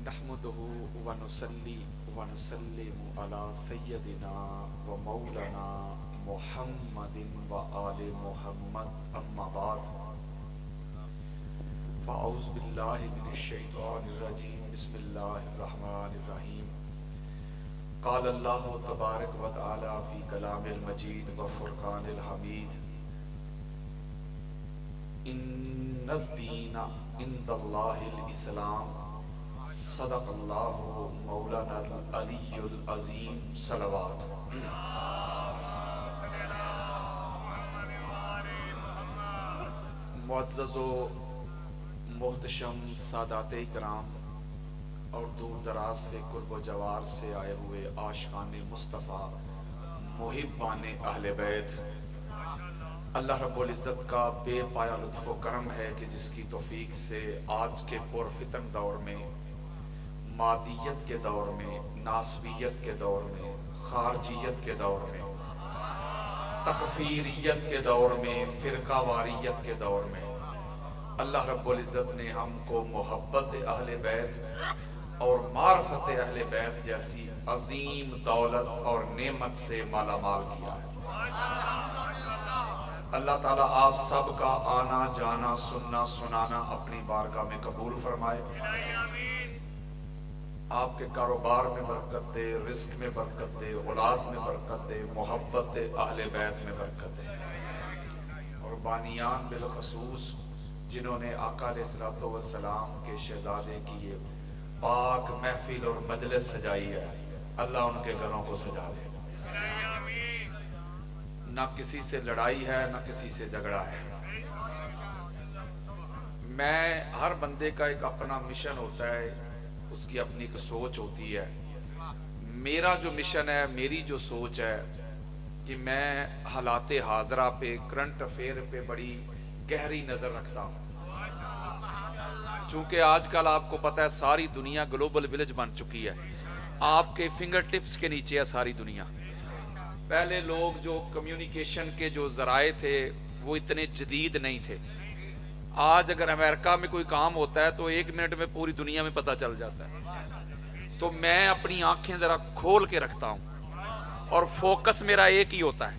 نحمده ونصلي ونسلم على سيدنا ومولانا محمد وآل محمد أما بعد فأعوذ بالله من الشيطان الرجيم بسم الله الرحمن الرحيم قال الله تبارك وتعالى في كلام المجيد وفرقان الحميد إن الدين عند الله الإسلام صدق اللہ مولانا العلی العظیم صلوات۔ معزز و محتشم سادات کرام اور دور دراز سے قرب و جوار سے آئے ہوئے عاشقان مصطفیٰ محبان اہل بیت، اللہ رب العزت کا بے پایا لطف و کرم ہے کہ جس کی توفیق سے آج کے پرفتن دور میں، مادیت کے دور میں، ناسبیت کے دور میں، خارجیت کے دور میں، تکفیریت کے دور میں، فرقہ واریت کے دور میں، اللہ رب العزت نے ہم کو محبت اہل بیت اور معرفت اہل بیت جیسی عظیم دولت اور نعمت سے مالا مال کیا ہے۔ اللہ تعالیٰ آپ سب کا آنا جانا سننا سنانا اپنی بارگاہ میں قبول فرمائے، آپ کے کاروبار میں برکت دے، رزق میں برکت دے، اولاد میں برکت دے، محبت اہل بیت میں برکت دے، اور بانیان بالخصوص جنہوں نے آقا علیہ السلام کے شہزادے کی یہ پاک محفل اور مجلس سجائی ہے، اللہ ان کے گھروں کو سجا دے۔ نہ کسی سے لڑائی ہے نہ کسی سے جھگڑا ہے۔ میں ہر بندے کا ایک اپنا مشن ہوتا ہے، اس کی اپنی ایک سوچ ہوتی ہے۔ میرا جو مشن ہے، میری جو سوچ ہے کہ میں حالات حاضرہ پہ، کرنٹ افیئر پہ بڑی گہری نظر رکھتا ہوں، چونکہ آج کل آپ کو پتہ ہے ساری دنیا گلوبل ولیج بن چکی ہے، آپ کے فنگر ٹپس کے نیچے ہے ساری دنیا۔ پہلے لوگ جو کمیونیکیشن کے جو ذرائع تھے وہ اتنے جدید نہیں تھے۔ آج اگر امریکہ میں کوئی کام ہوتا ہے تو 1 منٹ میں پوری دنیا میں پتہ چل جاتا ہے۔ تو میں اپنی آنکھیں ذرا کھول کے رکھتا ہوں اور فوکس میرا ایک ہی ہوتا ہے۔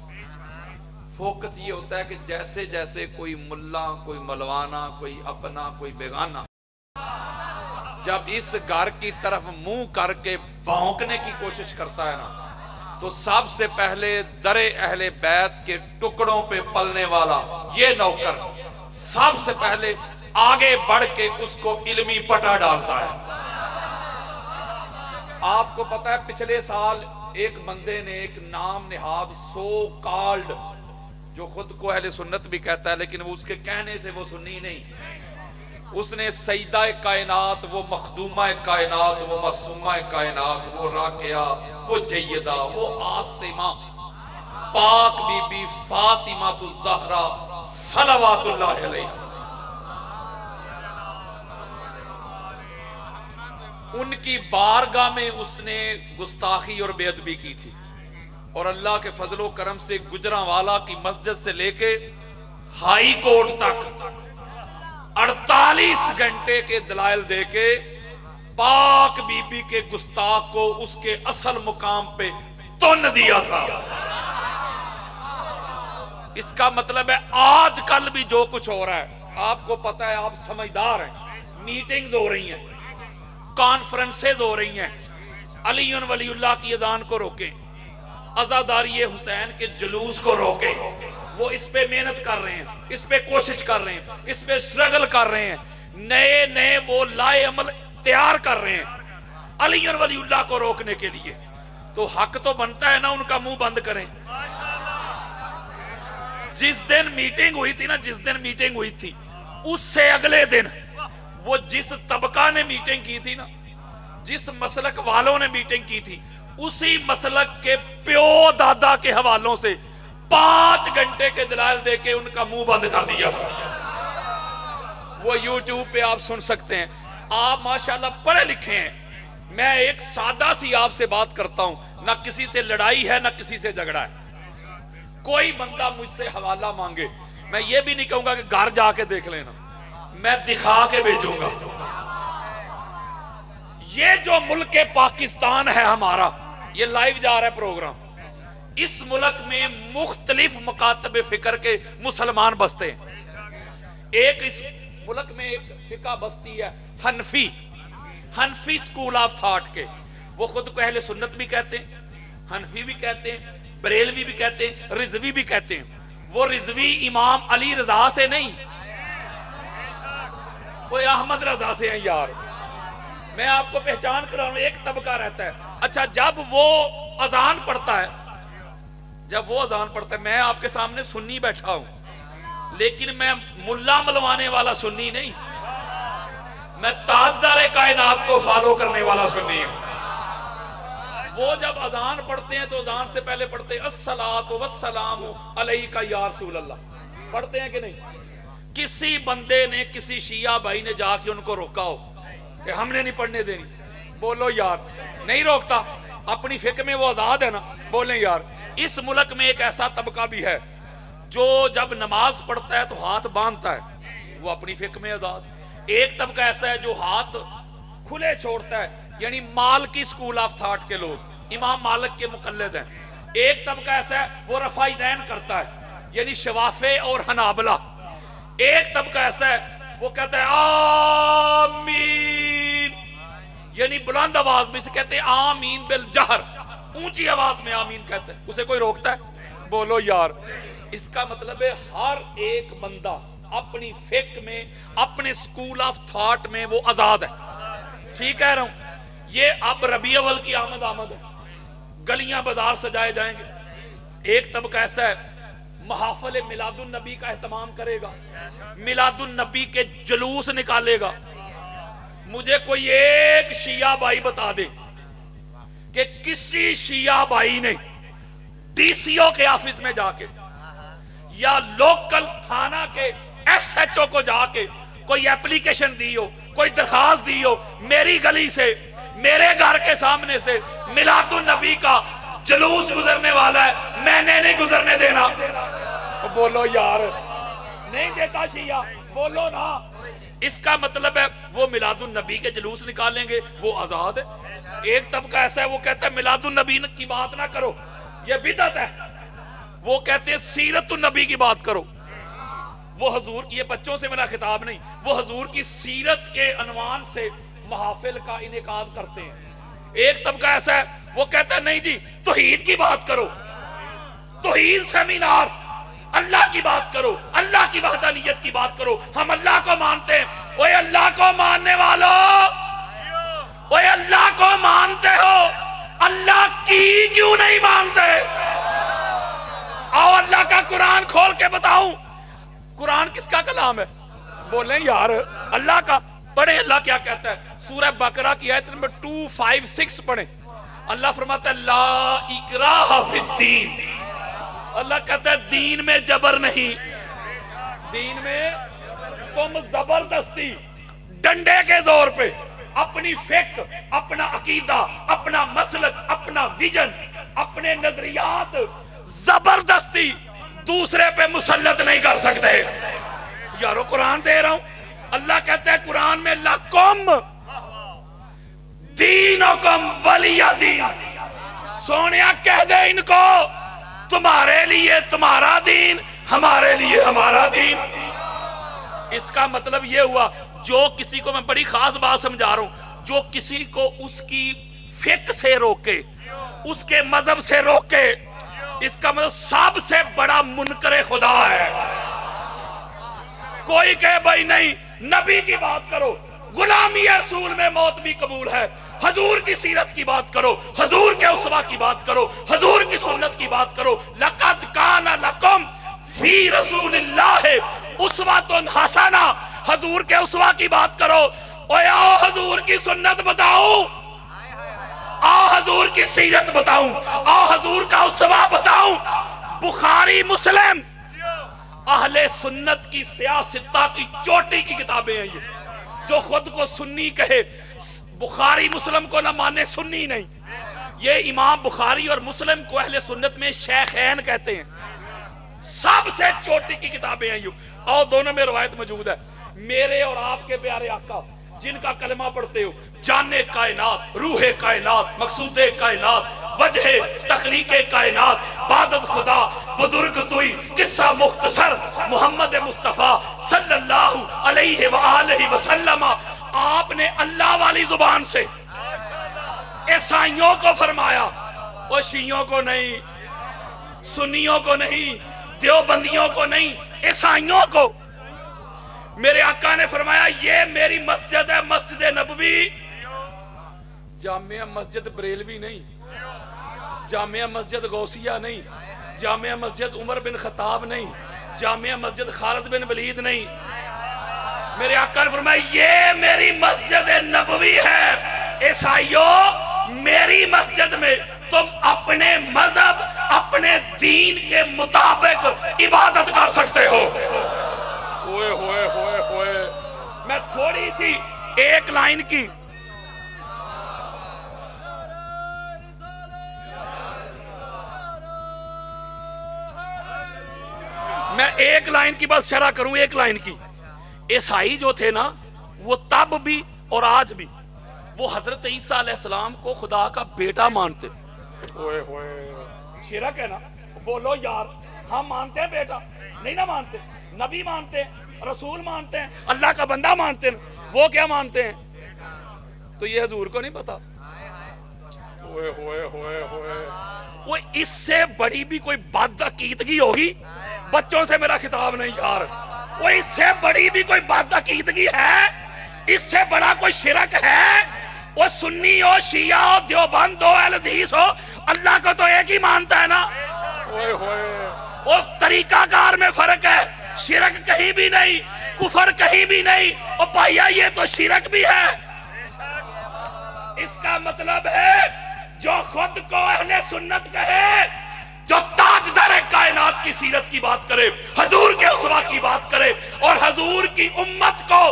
فوکس یہ ہوتا ہے کہ جیسے جیسے کوئی ملا، کوئی ملوانا، کوئی اپنا، کوئی بیگانہ جب اس گھر کی طرف منہ کر کے بھونکنے کی کوشش کرتا ہے نا، تو سب سے پہلے در اہل بیت کے ٹکڑوں پہ پلنے والا یہ نوکر سب سے پہلے آگے بڑھ کے اس کو علمی پٹا ڈالتا ہے۔ آپ کو پتا ہے پچھلے سال ایک بندے نے ایک نام نہاد سو کالڈ، جو خود کو اہل سنت بھی کہتا ہے لیکن وہ اس کے کہنے سے وہ سنی نہیں، اس نے سیدہ کائنات، وہ مخدومہ کائنات، وہ معصومہ کائنات، وہ راکیہ، وہ جیدہ، وہ آسمہ، پاک بی بی فاطمہ الزہرا صلوات اللہ علیہ، ان کی بارگاہ میں اس نے گستاخی اور بے ادبی کی تھی، اور اللہ کے فضل و کرم سے گجرانوالا کی مسجد سے لے کے ہائی کورٹ تک 48 گھنٹے کے دلائل دے کے پاک بی بی کے گستاخ کو اس کے اصل مقام پہ تن دیا تھا۔ اس کا مطلب ہے آج کل بھی جو کچھ ہو رہا ہے، آپ کو پتہ ہے، آپ سمجھدار ہیں، میٹنگز ہو رہی ہیں، کانفرنسز ہو رہی ہیں، علی ولی اللہ کی اذان کو روکیں، عزاداری حسین کے جلوس کو روکیں، وہ اس پہ محنت کر رہے ہیں، اس پہ کوشش کر رہے ہیں، اس پہ سٹرگل کر رہے ہیں، نئے نئے وہ لائے عمل تیار کر رہے ہیں علی ولی اللہ کو روکنے کے لیے، تو حق تو بنتا ہے نا ان کا منہ بند کریں۔ جس دن میٹنگ ہوئی تھی نا، جس دن میٹنگ ہوئی تھی اس سے اگلے دن وہ جس طبقہ نے میٹنگ کی تھی نا، جس مسلک والوں نے میٹنگ کی تھی، اسی مسلک کے پیو دادا کے حوالوں سے 5 گھنٹے کے دلائل دے کے ان کا منہ بند کر دیا تھا۔ وہ یوٹیوب پہ آپ سن سکتے ہیں۔ آپ ماشاءاللہ پڑھے لکھے ہیں، میں ایک سادہ سی آپ سے بات کرتا ہوں، نہ کسی سے لڑائی ہے نہ کسی سے جھگڑا ہے۔ کوئی بندہ مجھ سے حوالہ مانگے، میں یہ بھی نہیں کہوں گا کہ گھر جا کے دیکھ لینا، میں دکھا کے بھیجوں گا۔ یہ جو ملک پاکستان ہے ہمارا، یہ لائیو جا رہا ہے پروگرام، اس ملک میں مختلف مکاتب فکر کے مسلمان بستے ہیں۔ ایک اس ملک میں ایک فقہ بستی ہے حنفی سکول آف تھاٹ کے، وہ خود کو اہل سنت بھی کہتے ہیں، حنفی بھی کہتے ہیں، بریلوی بھی کہتے ہیں، رضوی بھی کہتے ہیں۔ وہ رضوی امام علی رضا سے نہیں، وہ احمد رضا سے ہیں یار، میں آپ کو پہچان کر رہا ہوں، ایک طبقہ رہتا ہے۔ اچھا جب وہ اذان پڑھتا ہے، میں آپ کے سامنے سنی بیٹھا ہوں، لیکن میں ملا ملوانے والا سنی نہیں، میں تاجدار کائنات کو فالو کرنے والا سنی ہوں۔ وہ جب اذان پڑھتے ہیں تو اذان سے پہلے پڑھتے ہیں الصلاۃ والسلام علیک یا رسول اللہ، پڑھتے ہیں کہ نہیں؟ کسی بندے نے کسی شیعہ بھائی نے جا کے ان کو روکا ہو کہ ہم نے نہیں پڑھنے دینی، بولو یار، نہیں روکتا، اپنی فقہ میں وہ آزاد ہے نا، بولیں یار۔ اس ملک میں ایک ایسا طبقہ بھی ہے جو جب نماز پڑھتا ہے تو ہاتھ باندھتا ہے، وہ اپنی فقہ میں آزاد۔ ایک طبقہ ایسا ہے جو ہاتھ کھلے چھوڑتا ہے، یعنی مالکی سکول آف تھاٹ کے لوگ، امام مالک کے مقلد ہیں۔ ایک طبقہ ایسا ہے وہ رفع یدین کرتا ہے، یعنی شوافع اور حنابلہ۔ ایک طبقہ ایسا ہے وہ کہتا ہے آمین، یعنی بلند آواز میں سے کہتے ہیں آمین بالجہر، اونچی آواز میں آمین کہتے ہیں، اسے کوئی روکتا ہے؟ بولو یار۔ اس کا مطلب ہے ہر ایک بندہ اپنی فقہ میں، اپنے سکول آف تھاٹ میں وہ آزاد ہے۔ ٹھیک کہہ رہا ہوں؟ یہ اب ربیع الاول کی آمد ہے، گلیاں بازار سجائے جائیں گے۔ ایک طبقہ ایسا ہے محافل میلاد النبی کا اہتمام کرے گا، میلاد النبی کے جلوس نکالے گا۔ مجھے کوئی ایک شیعہ بھائی بتا دے کہ کسی شیعہ بھائی نے ڈی سی او کے آفس میں جا کے یا لوکل تھانہ کے ایس ایچ او کو جا کے کوئی اپلیکیشن دی ہو، کوئی درخواست دی ہو، میری گلی سے، میرے گھر کے سامنے سے میلاد النبی کا جلوس گزرنے والا ہے، میں نے نہیں گزرنے دینا؟ بولو یار، نہیں دیتا شیعہ، بولو نا۔ اس کا مطلب ہے وہ میلاد النبی کے جلوس نکالیں گے، وہ آزاد ہے۔ ایک طبقہ ایسا ہے وہ کہتا ہے میلاد النبی کی بات نہ کرو، یہ بدعت ہے۔ وہ کہتے ہیں سیرت النبی کی بات کرو۔ وہ حضور، یہ بچوں سے میرا خطاب نہیں، وہ حضور کی سیرت کے عنوان سے محافل کا انعقاد کرتے ہیں۔ ایک طبقہ ایسا ہے وہ کہتا ہے نہیں جی توحید کی بات کرو، توحید سیمینار، اللہ کی بات کرو، اللہ کی وحدانیت کی بات کرو، ہم اللہ کو مانتے ہیں۔ اوے اللہ کو ماننے والوں، اوے اللہ کو مانتے ہو، اللہ کی کیوں نہیں مانتے؟ آؤ اللہ کا قرآن کھول کے بتاؤں، قرآن کس کا کلام ہے؟ بولیں یار، اللہ کا۔ پڑھیں اللہ کیا کہتا ہے، سورہ بقرہ کی آیت نمبر 256 پڑھیں۔ اللہ فرماتا ہے لا اکراہ فی الدین، اللہ کہتا ہے دین میں جبر نہیں، دین میں تم زبردستی ڈنڈے کے زور پہ اپنی فکر، اپنا عقیدہ، اپنا مسلک، اپنا ویژن، اپنے نظریات زبردستی دوسرے پہ مسلط نہیں کر سکتے۔ یارو قرآن دے رہا ہوں، اللہ کہتا ہے قرآن میں لکم دینکم ولی دین، سونیا کہہ دے ان کو تمہارے لیے تمہارا دین، ہمارے لیے ہمارا دین۔ اس کا مطلب یہ ہوا جو کسی کو، میں بڑی خاص بات سمجھا رہا ہوں، جو کسی کو اس کی فقہ سے روکے، اس کے مذہب سے روکے، اس کا مطلب سب سے بڑا منکر خدا ہے۔ کوئی کہے بھائی نہیں نبی کی بات کرو، غلامی رسول میں موت بھی قبول ہے، حضور کی سیرت کی بات کرو، حضور کے اسوہ کی بات کرو، حضور کی سنت کی بات کرو، لقد کان لکم فی رسول اللہ اسوۃ حسنہ، حضور کے اسوہ کی بات کرو۔ اوے آؤ حضور کی سنت بتاؤ، آؤ حضور کی سیرت بتاؤں، آؤ حضور کا اسوہ بتاؤں۔ بخاری مسلم اہل سنت کی سیاستہ کی چوٹی کی کتابیں ہیں یہ، جو خود کو سنی کہے بخاری مسلم کو نہ مانے سنی نہیں۔ یہ امام بخاری اور مسلم کو اہل سنت میں شیخین کہتے ہیں، سب سے چوٹی کی کتابیں ہیں یہ۔ اور دونوں میں روایت موجود ہے، میرے اور آپ کے پیارے آقا جن کا کلمہ پڑھتے ہو، جانے کائنات، روح کائنات، مقصود کائنات، وجہ تخلیق کائنات، عبادت خدا، بزرگ توئی، قصہ مختصر محمد مصطفیٰ صلی اللہ علیہ وآلہ وسلم. آپ نے اللہ والی زبان سے عیسائیوں کو فرمایا، وہ شیعوں کو نہیں، سنیوں کو نہیں، دیوبندیوں کو نہیں، عیسائیوں کو. میرے آقا نے فرمایا یہ میری مسجد ہے، مسجد نبوی، جامعہ مسجد بریلوی نہیں، جامعہ مسجد غوثیہ نہیں، جامعہ مسجد عمر بن خطاب نہیں، جامعہ مسجد خالد بن ولید نہیں. میرے آقا نے فرمایا یہ میری مسجد نبوی ہے. عیسائیوں میری مسجد میں تم اپنے مذہب، اپنے دین کے مطابق عبادت کر سکتے ہو. ہوئے ہوئے ہوئے ہوئے. میں تھوڑی سی ایک لائن کی بات شرح کروں، ایک لائن کی. عیسائی جو تھے نا وہ تب بھی اور آج بھی وہ حضرت عیسیٰ علیہ السلام کو خدا کا بیٹا مانتے. ہوئے ہوئے شرک ہے نا. بولو یار، ہم مانتے ہیں بیٹا؟ نہیں نہ مانتے. نبی مانتے ہیں، رسول مانتے ہیں، اللہ کا بندہ مانتے ہیں. وہ کیا مانتے ہیں؟ تو یہ حضور کو نہیں پتا. ہوئے ہوئے ہوئے ہوئے. وہ اس سے بڑی بھی کوئی بد عقیدگی ہوگی؟ بچوں سے میرا خطاب نہیں یار. وہ اس سے بڑی بھی کوئی بد عقیدگی ہے؟ اس سے بڑا کوئی شرک ہے؟ وہ سنی ہو، شیعہ ہو، دیوبند ہو، اہل حدیث ہو، اللہ کو تو ایک ہی مانتا ہے نا. ہوئے ہوئے. وہ طریقہ کار میں فرق ہے، شرک کہیں بھی نہیں، کفر کہیں بھی نہیں. اور بھائیا یہ تو شرک بھی ہے. اس کا مطلب ہے جو خود کو اہل سنت کہے، جو تاجدار کائنات کی سیرت کی بات کرے، حضور کے اسوہ کی بات کرے، اور حضور کی امت کو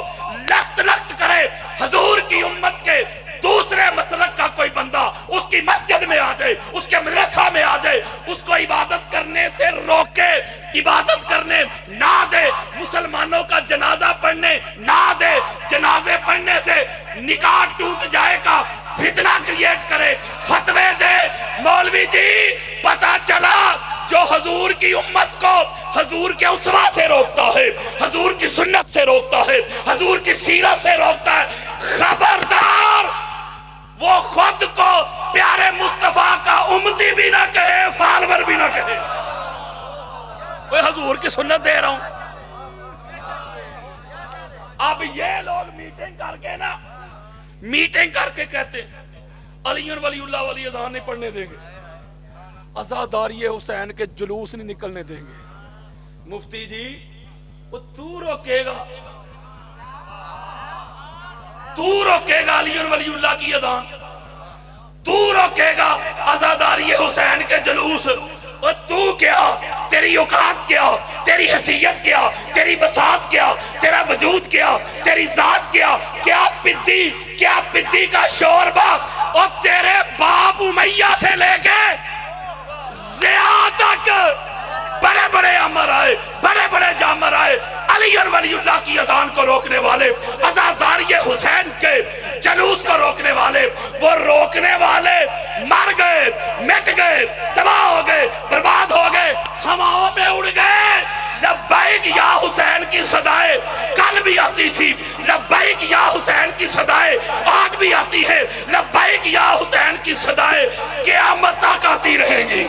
لخت لخت کرے، حضور کی امت کے دوسرے مسلک کا کوئی بندہ اس کی مسجد میں آ جائے، اس کے مدرسہ میں آ جائے، اس کو عبادت کرنے سے روکے، عبادت کرنے نہ دے، مسلمانوں کا جنازہ پڑھنے نہ دے، جنازے پڑھنے سے نکاح ٹوٹ جائے گا، فتنہ کریٹ کرے، فتوے دے. مولوی جی پتا چلا جو حضور کی امت کو حضور کے اسوہ سے روکتا ہے، حضور کی سنت سے روکتا ہے، حضور کی سیرت سے روکتا ہے، خبردار وہ خود کو پیارے مصطفیٰ کا امتی بھی نہ کہے، فالور بھی نہ کہے. وہ حضور کی سنت دے رہا ہوں. اب یہ لوگ میٹنگ کر کے نا، میٹنگ کر کے کہتے ہیں علی ولی اللہ ولی اذان نہیں پڑھنے دیں گے، عزاداری حسین کے جلوس نہیں نکلنے دیں گے. مفتی جی وہ تو روکے گا، تو روکے گا علی ولی اللہ کی اذان، تو روکے گا عزاداری حسین کے جلوس. اور تو کیا، تیری اوقات کیا، تیری حیثیت کیا، تیری بساط کیا، تیرا وجود کیا، تیری ذات کیا، کیا پدی کا شوربہ. اور تیرے باپ امیہ سے لے کے زیادہ تک بڑے بڑے امر آئے، بڑے بڑے جامر آئے، علی ولی اللہ کی اذان کو روکنے والے، عزاداری حسین کے جلوس کو روکنے والے، وہ روکنے والے مر گئے، مٹ گئے، تباہ ہو گئے، برباد ہو گئے، ہواؤں میں اڑ گئے. لبیک یا حسین کی صدائیں کل بھی آتی تھی، لبیک یا حسین کی صدائیں آج بھی آتی ہے، لبیک یا حسین کی صدائیں قیامت تک آتی رہیں گی.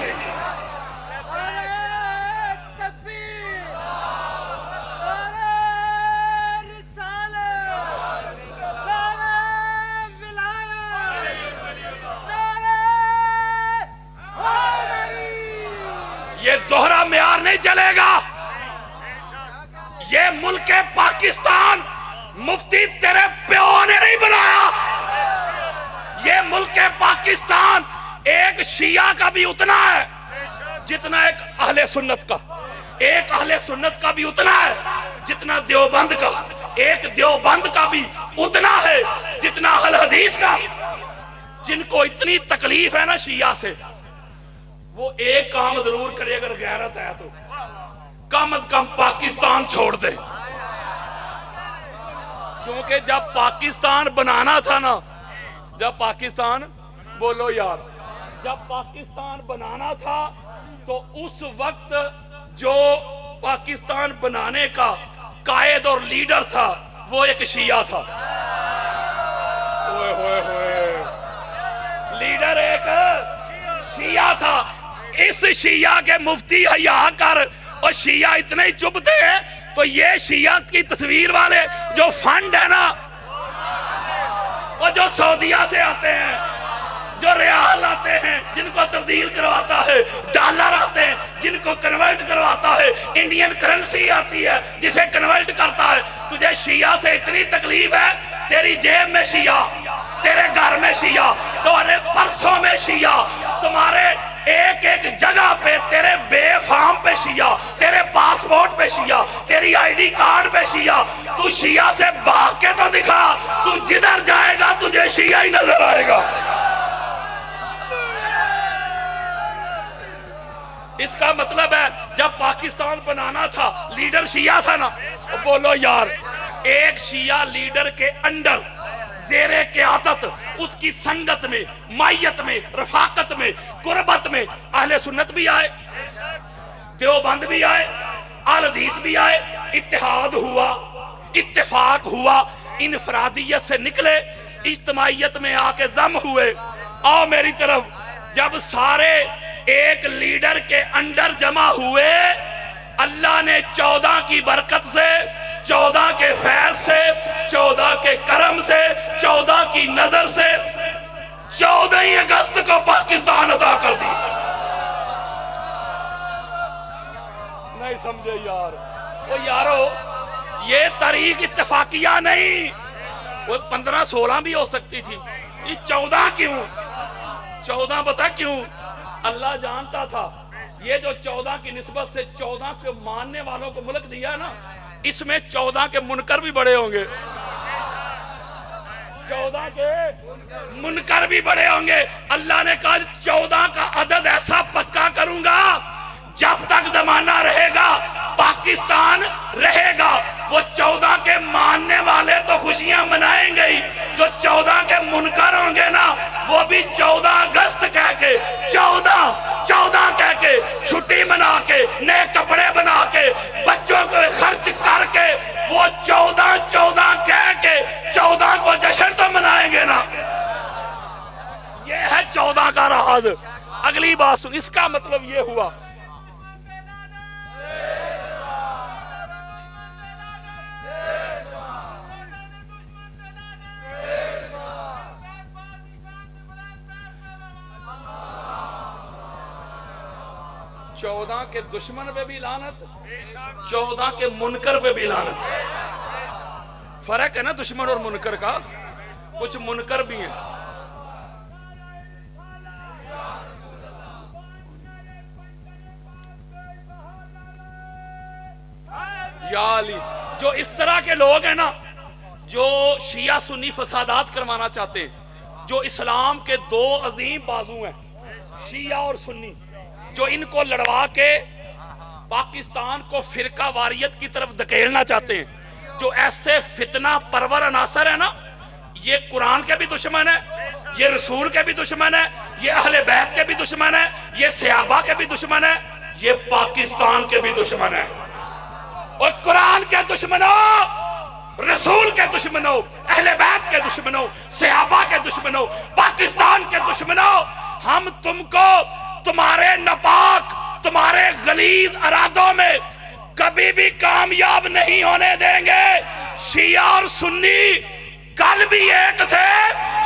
یہ دوہرا معیار نہیں چلے گا. یہ ملک پاکستان مفتی تیرے پیو نے نہیں بنایا. یہ ملک پاکستان ایک شیعہ کا بھی اتنا ہے جتنا ایک اہل سنت کا، ایک اہل سنت کا بھی اتنا ہے جتنا دیوبند کا، ایک دیوبند کا بھی اتنا ہے جتنا اہل حدیث کا. جن کو اتنی تکلیف ہے نا شیعہ سے، وہ ایک کام ضرور کرے اگر غیرت ہے تو کم از کم پاکستان چھوڑ دے. کیونکہ جب پاکستان بنانا تھا نا، جب پاکستان، بولو یار، جب پاکستان بنانا تھا تو اس وقت جو پاکستان بنانے کا قائد اور لیڈر تھا وہ ایک شیعہ تھا. ہوئے ہوئے ہوئے، لیڈر ایک شیعہ تھا. اس شیعہ کے مفتی حیا کر، اور شیعہ اتنے ہی چبھتے ہیں تو یہ شیعہ کی تصویر والے جو فنڈ ہے نا، وہ جو سعودیہ سے آتے ہیں، جو ریال آتے ہیں جن کو تبدیل کرواتا ہے، ڈالر آتے ہیں جن کو کنورٹ کرواتا ہے، انڈین کرنسی آتی ہے جسے کنورٹ کرتا ہے. تجھے شیعہ سے اتنی تکلیف ہے، تیری جیب میں شیعہ، تیرے گھر میں شیعہ، تمہارے پرسوں میں شیعہ، تمہارے ایک ایک جگہ پہ، تیرے بے فارم پہ شیعہ، تیرے پاسپورٹ پہ شیعہ، تیری آئی ڈی کارڈ پہ شیعہ. تو شیعہ سے بھاگ کے تو دکھا، تو جدھر جائے گا تجھے شیعہ ہی نظر آئے گا. اس کا مطلب ہے جب پاکستان بنانا تھا لیڈر شیعہ تھا نا. بولو یار، ایک شیعہ لیڈر کے انڈر زیر قیادت، اس کی سنگت میں، مائیت میں، رفاقت میں، قربت میں اہل سنت بھی آئے، دیوبند بھی آئے، اہل حدیث بھی آئے. اتحاد ہوا، اتفاق ہوا، انفرادیت سے نکلے، اجتماعیت میں آ کے ضم ہوئے. آؤ میری طرف. جب سارے ایک لیڈر کے انڈر جمع ہوئے، اللہ نے 14 کی برکت سے، 14 کے فیض سے، 14 کے کرم سے، 14 کی نظر سے 14 اگست کو پاکستان عطا کر دی. نہیں سمجھے یار؟ وہ یارو، یہ تاریخ اتفاقیہ نہیں، وہ 15-16 بھی ہو سکتی تھی. یہ 14 کیوں؟ 14 پتہ کیوں؟ اللہ جانتا تھا یہ جو 14 کی نسبت سے 14 کے ماننے والوں کو ملک دیا نا، اس میں 14 کے منکر بھی بڑے ہوں گے، 14 کے منکر بھی بڑے ہوں گے. اللہ نے کہا 14 کا عدد ایسا پکا کروں گا، جب تک زمانہ رہے گا پاکستان رہے گا. وہ 14 کے ماننے والے تو خوشیاں منائیں گے ہی، جو 14 کے منکر ہوں گے نا، وہ بھی 14 اگست کہہ کے، 14 کہہ کے، چھٹی منا کے، نئے کپڑے بنا کے، بچوں کو خرچ کر کے، وہ 14 کہہ کے 14 کو جشن تو منائیں گے نا. یہ ہے 14 کا راز. اگلی بات سن، اس کا مطلب یہ ہوا چودہ کے دشمن پہ بھی لعنت، 14 کے منکر پہ بھی لعنت. فرق ہے نا دشمن اور منکر کا. کچھ منکر بھی ہیں. یا علی، جو اس طرح کے لوگ ہیں نا، جو شیعہ سنی فسادات کروانا چاہتے ہیں، جو اسلام کے 2 عظیم بازو ہیں، شیعہ اور سنی، جو ان کو لڑوا کے پاکستان کو فرقہ واریت کی طرف دھکیلنا چاہتے ہیں، جو ایسے فتنہ پرور عناصر ہیں نا، یہ قرآن کے بھی دشمن ہے، یہ رسول کے بھی دشمن ہے، یہ اہل بیت کے بھی دشمن ہے، یہ صحابہ کے بھی دشمن ہے، یہ پاکستان کے بھی دشمن ہے. اور قرآن کے دشمنوں، رسول کے دشمنوں، اہل بیت کے دشمنوں، صحابہ کے دشمنوں، پاکستان کے دشمنوں، ہم تم کو تمہارے ناپاک، تمہارے غلیظ ارادوں میں کبھی بھی کامیاب نہیں ہونے دیں گے. شیعہ اور سنی کل بھی ایک تھے،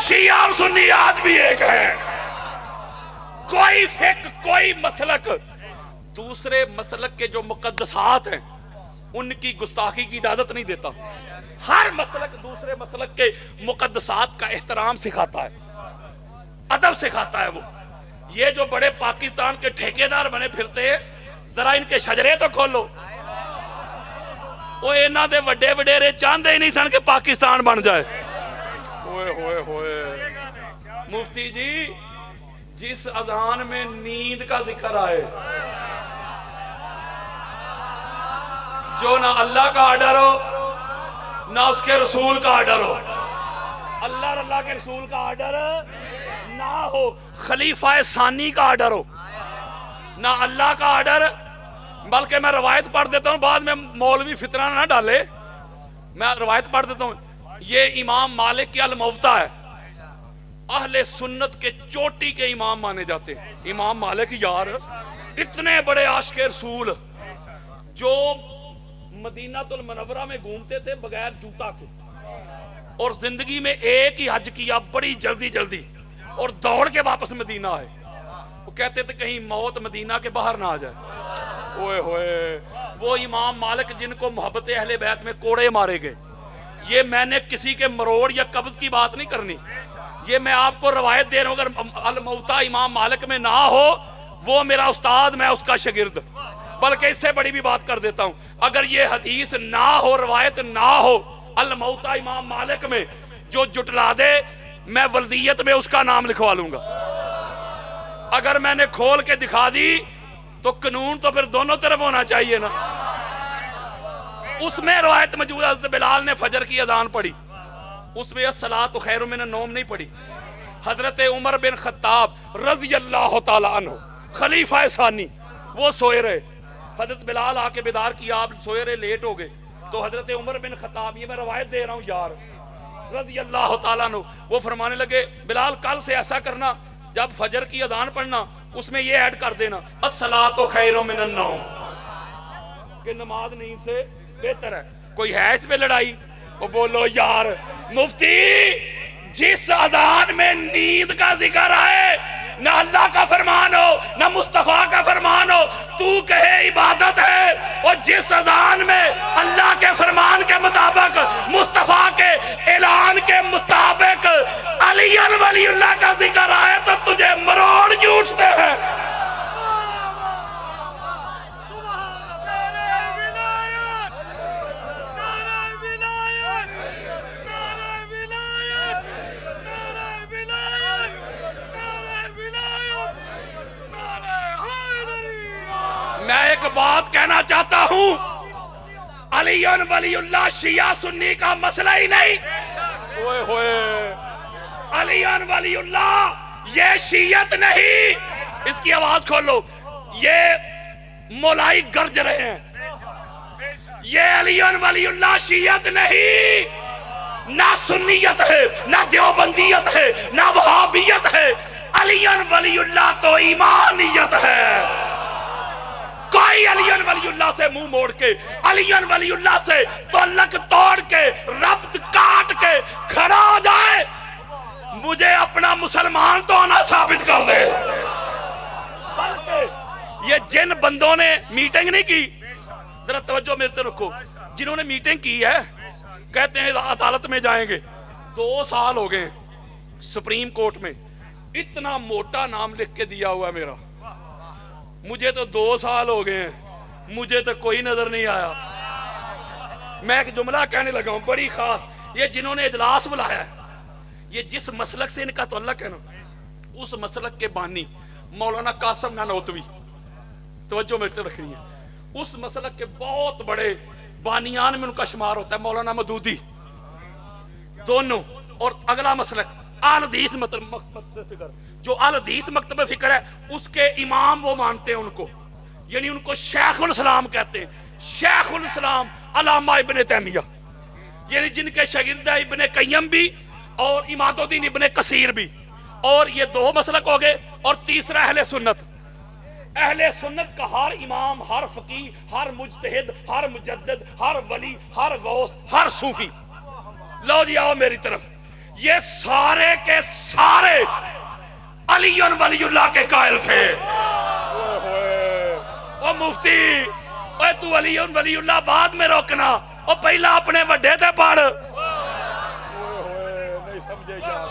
شیعہ اور سنی آج بھی ایک ہیں. کوئی فقہ، کوئی مسلک دوسرے مسلک کے جو مقدسات ہیں ان کی گستاخی کی اجازت نہیں دیتا. ہر مسلک دوسرے مسلک کے مقدسات کا احترام سکھاتا ہے، ادب سکھاتا ہے. وہ یہ جو بڑے پاکستان کے ٹھیکیدار بنے پھرتے ہیں، ذرا ان کے شجرے تو کھولو. وہ انہاں دے وڈے وڈیرے چاہندے ہی نہیں سن کہ پاکستان بن جائے. ہوئے ہوئے ہوئے. مفتی جی، جس اذان میں نیند کا ذکر آئے، جو نہ اللہ کا آرڈر ہو، نہ اس کے رسول کا آرڈر ہو، اللہ کے رسول کا آرڈر نہ ہو، خلیفہ ثانی کا آرڈر ہو، نہ اللہ کا آرڈر۔ بلکہ میں روایت پڑھ دیتا ہوں، بعد میں مولوی فتنہ نہ ڈالے، میں روایت پڑھ دیتا ہوں۔ یہ امام مالک کی الموطا ہے، اہل سنت کے چوٹی کے امام مانے جاتے ہیں۔ امام مالک یار اتنے بڑے عاشق رسول جو مدینہ المنورہ میں گھومتے تھے بغیر جوتا کے، اور زندگی میں ایک ہی حج کیا بڑی جلدی اور دوڑ کے واپس مدینہ آئے۔ وہ کہتے تھے کہیں موت مدینہ کے باہر نہ آ جائے۔ اوئے ہوئے، وہ امام مالک جن کو محبت اہل بیت میں کوڑے مارے گئے۔ یہ میں نے کسی کے مروڑ یا قبض کی بات نہیں کرنی، یہ میں آپ کو روایت دے رہا ہوں۔ اگر الموطا امام مالک میں نہ ہو، وہ میرا استاد، میں اس کا شاگرد۔ بلکہ اس سے بڑی بھی بات کر دیتا ہوں، اگر یہ حدیث نہ ہو، روایت نہ ہو الموطا امام مالک میں، جو جٹلا دے میں ولدیت میں اس کا نام لکھوا لوں گا۔ اگر میں نے کھول کے دکھا دی تو قانون تو پھر دونوں طرف ہونا چاہیے نا۔ اس میں روایت موجود ہے، حضرت بلال نے فجر کی اذان پڑھی، اس میں الصلاۃ خیر من النوم نہیں پڑھی۔ حضرت عمر بن خطاب رضی اللہ تعالی عنہ خلیفہ ثانی، وہ سوئے رہے، حضرت بلال آ کے بیدار کیا، آپ سوئے رہے، لیٹ ہو گئے، تو حضرت عمر بن خطاب، یہ میں روایت دے رہا ہوں یار، رضی اللہ تعالیٰ عنہ، وہ فرمانے لگے بلال کل سے ایسا کرنا، جب فجر کی اذان پڑھنا اس میں یہ ایڈ کر دینا الصلاۃ خیر من النوم، کہ نماز نیند سے بہتر ہے۔ کوئی ہے اس پہ لڑائی؟ وہ بولو یار، مفتی جس اذان میں نیند کا ذکر آئے، نہ اللہ کا فرمان ہو نہ مصطفیٰ کا فرمان ہو، تو کہے عبادت ہے، اور جس اذان میں اللہ کے فرمان کے مطابق، مصطفیٰ کے اعلان کے مطابق علی ولی اللہ کا ذکر آئے تو تجھے مروڑ کیوں اٹھتے ہیں؟ میں ایک بات کہنا چاہتا ہوں، علی ولی اللہ شیعہ سنی کا مسئلہ ہی نہیں، ہوئے ہوئے، علی ولی اللہ یہ شیعت نہیں۔ اس کی آواز کھولو، یہ مولائی گرج رہے ہیں، یہ علی ولی اللہ شیعت نہیں، نہ سنیت ہے نہ دیوبندیت ہے نہ وہابیت ہے، علی ولی اللہ تو ایمانیت ہے۔ کوئی علی ولی اللہ سے منہ موڑ کے، علی ولی اللہ سے تعلق توڑ کے، ربط کاٹ کے کھڑا ہو جائے، مجھے اپنا مسلمان تو ہونا ثابت کر دے۔ بلکہ یہ جن بندوں نے میٹنگ نہیں کی، ذرا توجہ میرے تے رکھو، جنہوں نے میٹنگ کی ہے، کہتے ہیں عدالت میں جائیں گے، 2 سال ہو گئے سپریم کورٹ میں، اتنا موٹا نام لکھ کے دیا ہوا ہے میرا، مجھے تو 2 سال ہو گئے ہیں، مجھے تو کوئی نظر نہیں آیا۔ میں ایک جملہ کہنے لگا ہوں بڑی خاص، یہ جنہوں نے اجلاس بلایا ہے، یہ جس مسلک سے ان کا تعلق ہے نا، اس مسلک کے بانی مولانا قاسم نانوتوی، توجہ میرے طرف رکھنی ہے، اس مسلک کے بہت بڑے بانیان میں ان کا شمار ہوتا ہے، مولانا مودودی دونوں، اور اگلا مسلک اہل حدیث مکتب فکر، جو اہل حدیث مکتب فکر ہے اس کے امام وہ مانتے ہیں ان کو، یعنی ان کو شیخ الاسلام کہتے ہیں، شیخ الاسلام علامہ ابن تیمیہ، یعنی جن کے شاگرد ہیں ابن قیم بھی اور اماد الدین ابن کثیر بھی، اور یہ 2 مسلک ہو گئے، اور تیسرا اہل سنت۔ اہل سنت کا ہر امام، ہر فقیہ، ہر مجتہد، ہر مجدد، ہر ولی، ہر غوث، ہر صوفی، لو جی آؤ میری طرف، یہ سارے کے سارے علی ولی اللہ کے قائل تھے۔ او مفتی، اے تو علی ولی اللہ بعد میں روکنا، او پہلا اپنے وڈے تے پڑھ۔ نہیں سمجھے یار،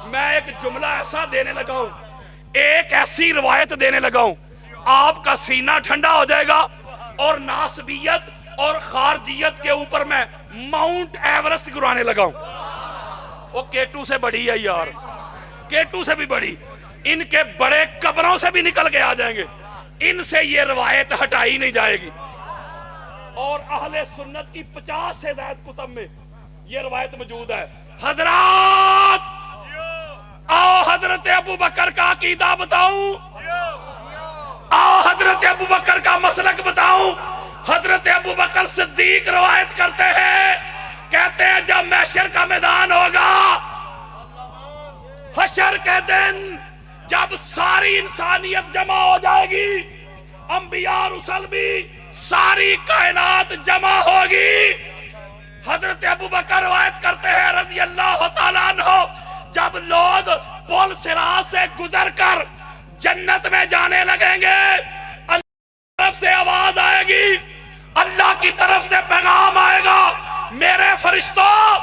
میں ایک جملہ ایسا دینے لگا ہوں، ایک ایسی روایت دینے لگا ہوں، آپ کا سینہ ٹھنڈا ہو جائے گا، اور ناسبیت اور خارجیت کے اوپر میں ماؤنٹ ایورسٹ گرانے لگا ہوں۔ وہ کیٹو سے بڑی ہے یار، کیٹو سے بھی بڑی، ان کے بڑے قبروں سے بھی نکل کے آ جائیں گے، ان سے یہ روایت ہٹائی نہیں جائے گی۔ اور اہل سنت کی 50 سے زائد کتب میں یہ روایت موجود ہے. حضرات آؤ حضرت ابو بکر کا عقیدہ بتاؤں, آؤ حضرت ابو بکر کا مسلک بتاؤں. حضرت ابو بکر صدیق روایت کرتے ہیں, کہتے ہیں جب محشر کا میدان ہوگا, حشر کے دن جب ساری انسانیت جمع ہو جائے گی, انبیاء رسل بھی, ساری کائنات جمع ہوگی. حضرت ابو بکر روایت کرتے ہیں رضی اللہ تعالیٰ عنہ, جب لوگ پل صراط سے گزر کر جنت میں جانے لگیں گے, اللہ کی طرف سے آواز آئے گی, اللہ کی طرف سے پیغام آئے گا, میرے فرشتوں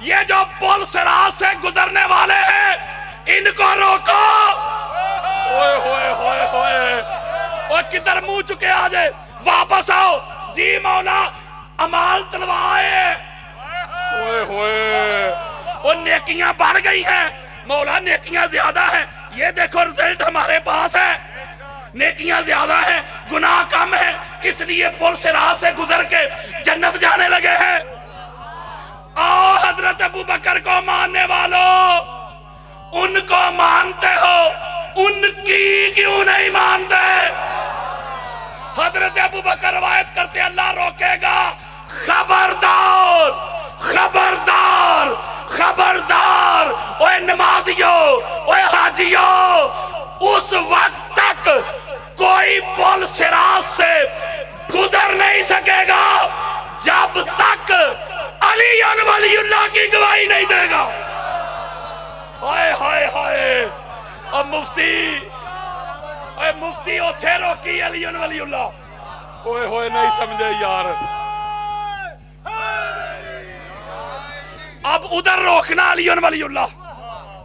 یہ جو پل صراط سے گزرنے والے ہیں ان کو روکو. اوئے ہوئے ہوئے ہوئے, اور کدھر منہ چکے آ جائے, واپس آؤ جی مولا امال تلوائے. اوئے ہوئے, اور نیکیاں بڑھ گئی ہیں مولا, نیکیاں زیادہ ہیں, یہ دیکھو رزلٹ ہمارے پاس ہے, نیکیاں زیادہ ہیں گناہ کم ہیں, اس لیے پل صراط سے گزر کے جنت جانے لگے ہیں. آؤ حضرت ابو بکر کو ماننے والوں, ان کو مانتے ہو, ان کی کیوں نہیں مانتے؟ حضرت ابو بکر روایت کرتے اللہ روکے گا, خبردار خبردار خبردار, اوے نمازیوں, اوے حاجیوں, اس وقت تک کوئی پل صراط سے گزر نہیں سکے گا جب تک علی ولی اللہ کی گواہی نہیں دے گا. ہائے ہائے ہائے, اور مفتی اتھے روکی علی ولی اللہ. اوئے ہوئے نہیں سمجھے یار, اب ادھر روکنا علی ولی اللہ,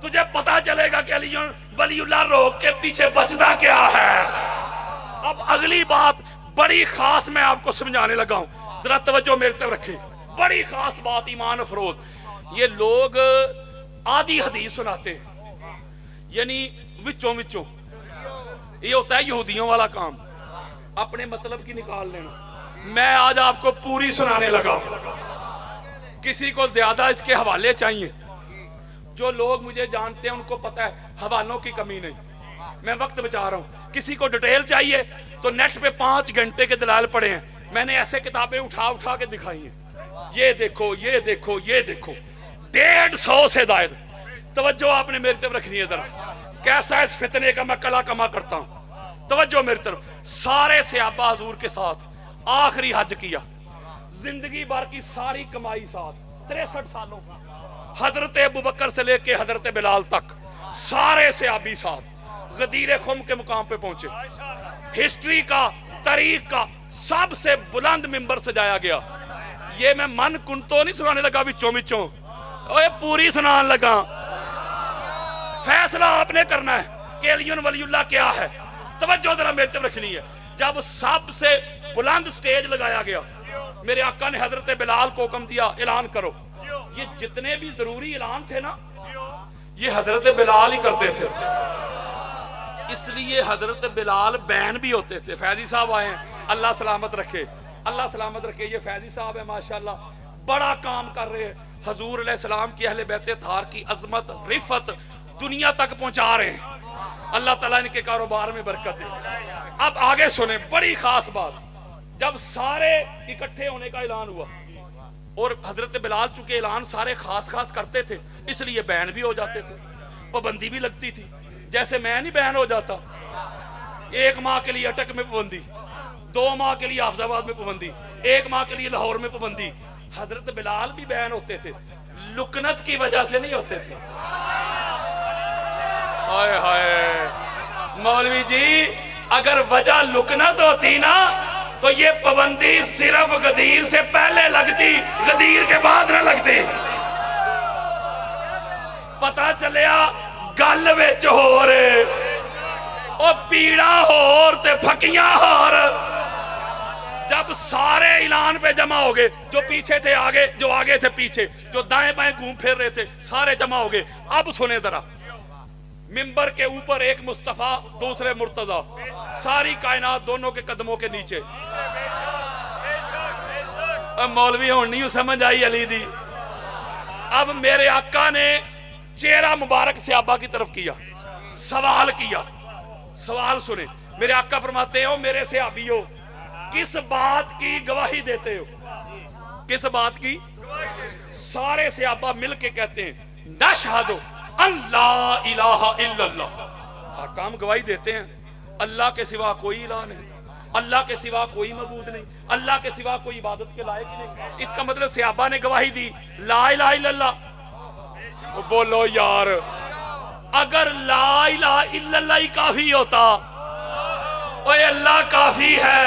تجھے پتا چلے گا کہ علی ولی اللہ روک کے پیچھے بچتا کیا ہے. اب اگلی بات بڑی خاص میں آپ کو سمجھانے لگا ہوں, ذرا توجہ میرے طرف رکھیں. بڑی خاص بات ایمان افروز, یہ لوگ آدھی حدیث سناتے ہیں, یعنی وچوں وچوں, یہ ہوتا ہے یہودیوں والا کام, اپنے مطلب کی نکال لینا. میں آج آپ کو پوری سنانے لگا. کسی کو زیادہ اس کے حوالے چاہیے, جو لوگ مجھے جانتے ہیں ان کو پتا ہے حوالوں کی کمی نہیں, میں وقت بچا رہا ہوں. کسی کو ڈیٹیل چاہیے تو نیٹ پہ 5 گھنٹے کے دلائل پڑھے ہیں, میں نے ایسے کتابیں اٹھا اٹھا کے دکھائی ہیں. یہ دیکھو یہ دیکھو یہ دیکھو, 150 سے زائد. توجہ آپ نے میری طرف رکھنی ہے ذرا, کیسا اس فتنے کا میں کلا کما کرتا ہوں. توجہ میری طرف. سارے صحابہ حضور کے ساتھ آخری حج کیا, زندگی بھر کی ساری کمائی ساتھ, 63 سالوں کا. حضرت ابو بکر سے لے کے حضرت بلال تک سارے صحابی ساتھ غدیر خم کے مقام پہ پہنچے. ہسٹری کا, تاریخ کا سب سے بلند ممبر سجایا گیا. یہ میں من کن تو نہیں سنانے لگا وچوں وچوں, اوے پوری سنان لگا. فیصلہ آپ نے کرنا ہے کہ علی ولی اللہ کیا ہے. توجہ ذرا میرے طرف رکھنی ہے. جب سب سے بلند سٹیج لگایا گیا, میرے آقا نے حضرت بلال کو حکم دیا اعلان کرو. یہ جتنے بھی ضروری اعلان تھے نا, یہ حضرت بلال ہی کرتے تھے, اس لیے حضرت بلال بین بھی ہوتے تھے. فیضی صاحب آئے ہیں, اللہ سلامت رکھے, اللہ سلامت رکھے. یہ فیضی صاحب ہے ماشاءاللہ, بڑا کام کر رہے ہیں. حضور علیہ السلام کی اہل بیت اطہار کی عظمت رفت دنیا تک پہنچا رہے ہیں. اللہ تعالیٰ ان کے کاروبار میں برکت دے. اب آگے سنیں, بڑی خاص بات. جب سارے اکٹھے ہونے کا اعلان ہوا, اور حضرت بلال چونکہ اعلان سارے خاص خاص کرتے تھے, اس لیے بین بھی ہو جاتے تھے, پابندی بھی لگتی تھی. جیسے میں نہیں بین ہو جاتا, 1 ماہ کے لیے اٹک میں پابندی, 2 ماہ کے لیے حافظ آباد میں پابندی, 1 ماہ کے لیے لاہور میں پابندی. حضرت بلال بھی بین ہوتے تھے, لکنت کی وجہ سے نہیں ہوتے تھے. ہائے ہائے مولوی جی, اگر وجہ لکنت ہوتی نا تو یہ پابندی صرف غدیر سے پہلے لگتی, غدیر کے بعد نہ لگتی. پتا چلیا گل وچ ہو رہے, او پیڑا ہور تے پھکیاں ہور. جب سارے اعلان پہ جمع ہو گئے, جو پیچھے تھے آگے, جو آگے تھے پیچھے, جو دائیں بائیں گھوم پھر رہے تھے, سارے جمع ہو گئے. اب سنیں ذرا, منبر کے اوپر ایک مصطفیٰ, دوسرے مرتضیٰ, ساری کائنات دونوں کے قدموں کے نیچے. اب مولوی ہوں نہیں سمجھ آئی علی دی, اب میرے آقا نے چہرہ مبارک صحابہ کی طرف کیا، سوال کیا. سوال سنیں، میرے آقا فرماتے ہو میرے صحابیوں کس بات کی گواہی دیتے ہو؟ کس بات کی؟ سارے صحابہ مل کے کہتے ہیں نشہد ان لا الہ الا اللہ. آقا ہم گواہی دیتے ہیں اللہ کے سوا کوئی الہ نہیں، اللہ کے سوا کوئی معبود نہیں، اللہ کے سوا کوئی عبادت کے لائق نہیں. اس کا مطلب صحابہ نے گواہی دی لا الہ الا اللہ. بولو یار، اگر لا الہ الا اللہ ہی کافی ہوتا، اوے اللہ کافی ہے،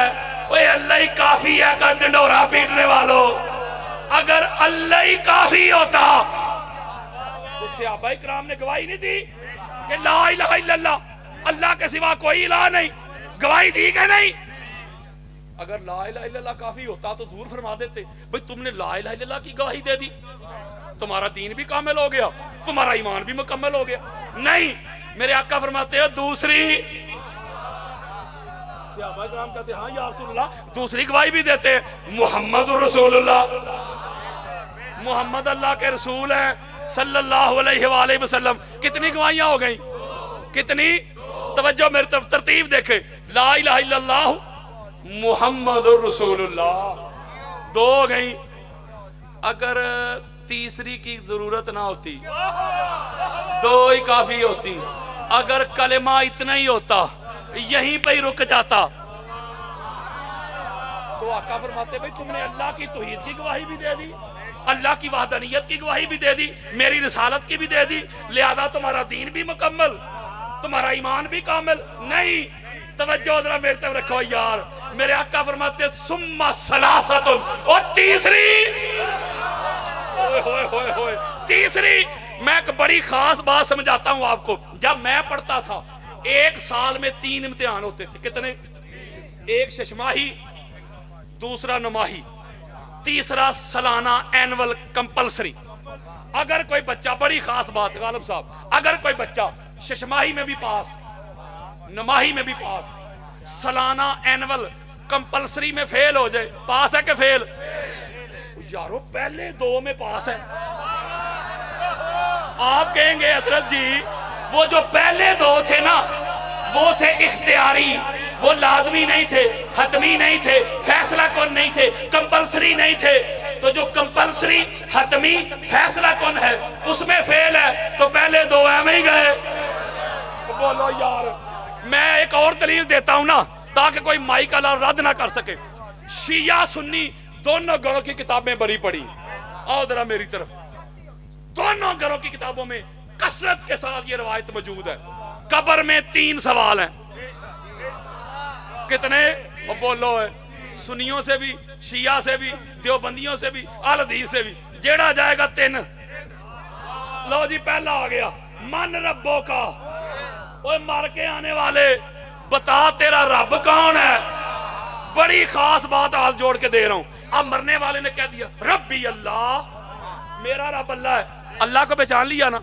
اوے اللہ ہی کافی ہے کہ ڈنڈورا پیٹنے والوں، اگر اللہ ہی کافی ہوتا تو صحابہ کرام نے گواہی نہیں دی کہ لا الہ الا اللہ، اللہ کے سوا کوئی الہ نہیں؟ گواہی دی کہ نہیں؟ اگر لا الہ الا اللہ کافی ہوتا تو ظہور فرما دیتے بھئی تم نے لا الہ الا اللہ کی گواہی دے دی، تمہارا دین بھی کامل ہو گیا، تمہارا ایمان بھی مکمل ہو گیا. نہیں، میرے آقا فرماتے ہیں دوسری. صحابہ کرام کہتے ہیں ہاں یا رسول اللہ، دوسری گواہی بھی دیتے ہیں محمد رسول اللہ، محمد اللہ کے رسول ہیں صلی اللہ علیہ وآلہ وسلم. کتنی گواہیاں ہو گئیں؟ کتنی؟ توجہ میری طرف، ترتیب دیکھیں، لا الہ الا اللہ محمد رسول اللہ، دو ہو گئیں. اگر تیسری کی ضرورت نہ ہوتی، دو ہی کافی ہوتی. اگر کلمہ اتنا ہی ہوتا، یہیں پہ ہی رک جاتا، تو آقا فرماتے بھئی تم نے اللہ کی توحید کی گواہی بھی دے دی، اللہ کی وحدانیت کی گواہی بھی دے دی، میری رسالت کی بھی دے دی، لہذا تمہارا دین بھی مکمل، تمہارا ایمان بھی کامل. نہیں، توجہ ذرا میرے طرف رکھو یار. میرے آقا فرماتے ثم ثلاثۃ، اور تیسری، تیسری میں ایک بڑی خاص بات سمجھاتا ہوں آپ کو. جب میں پڑھتا تھا ایک سال میں 3 امتحان ہوتے تھے. کتنے؟ ایک ششماہی، دوسرا نماہی، تیسرا سالانہ اینول کمپلسری. اگر کوئی بچہ، بڑی خاص بات غالب صاحب، اگر کوئی بچہ ششماہی میں بھی پاس، نماہی میں بھی پاس، سالانہ اینول کمپلسری میں فیل ہو جائے، پاس ہے کہ فیل؟ یارو پہلے 2 میں پاس ہے. آپ کہیں گے حضرت جی وہ جو پہلے 2 تھے نا وہ تھے اختیاری، وہ لازمی نہیں تھے، حتمی نہیں تھے، فیصلہ کن نہیں تھے، کمپلسری نہیں تھے. تو جو کمپلسری، حتمی، فیصلہ کن ہے اس میں فیل ہے، تو پہلے 2 میں ہی گئے. بولو یار. میں ایک اور دلیل دیتا ہوں نا تاکہ کوئی مائی کا رد نہ کر سکے. شیعہ سنی دونوں گھروں کی کتابیں بری پڑی. آؤ ذرا میری طرف. دونوں گھروں کی کتابوں میں کثرت کے ساتھ یہ روایت موجود ہے. قبر میں 3 سوال ہیں. کتنے؟ بولو ہے. سنیوں سے بھی، شیعہ سے بھی، دیوبندیوں سے بھی، اہل حدیث سے بھی. جیڑا جائے گا 3. لو جی پہلا آ گیا، من ربوں کا. اوہ مار کے آنے والے بتا تیرا رب کون ہے؟ بڑی خاص بات ہاتھ جوڑ کے دے رہا ہوں. اب مرنے والے نے کہہ دیا ربی اللہ، میرا رب اللہ ہے. اللہ کو پہچان لیا نا؟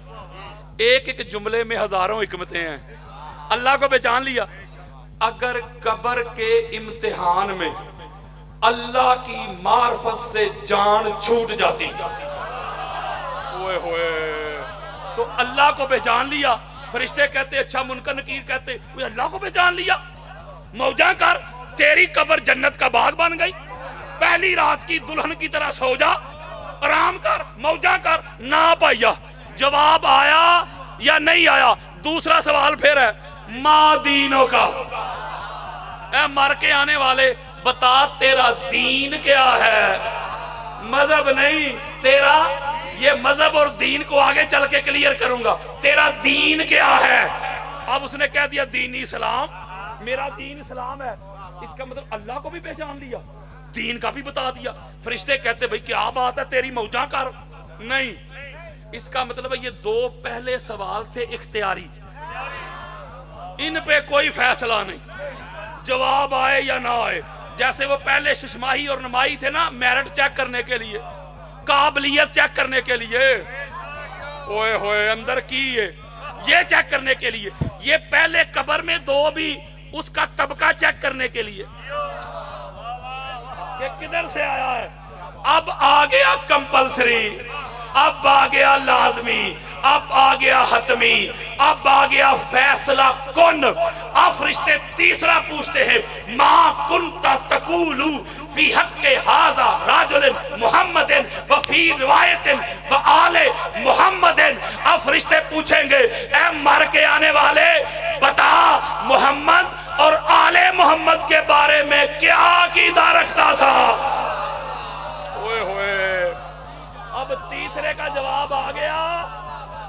ایک ایک جملے میں ہزاروں حکمتیں ہیں. اللہ کو پہچان لیا. اگر قبر کے امتحان میں اللہ کی معرفت سے جان چھوٹ جاتی ہوئے تو اللہ کو پہچان لیا. فرشتے کہتے اچھا، منکر نکیر کہتے اللہ کو پہچان لیا. موجاں کر، تیری قبر جنت کا باغ بن گئی. پہلی رات کی دلہن کی طرح سو جا، آرام کر، موجاں کر. نہ پایا جواب آیا یا نہیں آیا. دوسرا سوال پھر ہے ماں دینوں کا. اے مر کے آنے والے بتا تیرا دین کیا ہے؟ مذہب نہیں تیرا، یہ مذہب اور دین کو آگے چل کے کلیئر کروں گا. تیرا دین کیا ہے؟ اب اس نے کہہ دیا دین اسلام، میرا دین اسلام ہے. اس کا مطلب اللہ کو بھی پہچان لیا، دین کا بھی بتا دیا. فرشتے کہتے بھئی کیا بات ہے تیری موجاں کر. نہیں، اس کا مطلب ہے یہ 2 پہلے سوال تھے اختیاری، ان پہ کوئی فیصلہ نہیں، جواب آئے یا نہ آئے. جیسے وہ پہلے ششماہی اور نمائی تھے نا، میرٹ چیک کرنے کے لیے، قابلیت چیک کرنے کے لیے، اوئے ہوئے اندر کی یہ چیک کرنے کے لیے. یہ پہلے قبر میں 2 بھی اس کا طبقہ چیک کرنے کے لیے کہ کدھر سے آیا ہے. اب آ گیا کمپلسری. اب آ گیا لازمی، اب آ گیا حتمی، اب آ گیا فیصلہ کن۔ اب فرشتے تیسرا پوچھتے ہیں ما کنت تقول فی حق ھذا رجل محمد وفی روایت وآل محمد۔ اب فرشتے پوچھیں گے اے مر کے آنے والے بتا محمد اور آل محمد کے بارے میں کیا عقیدہ رکھتا تھا؟ ہوئے ہوئے اب تیسرے کا جواب آ گیا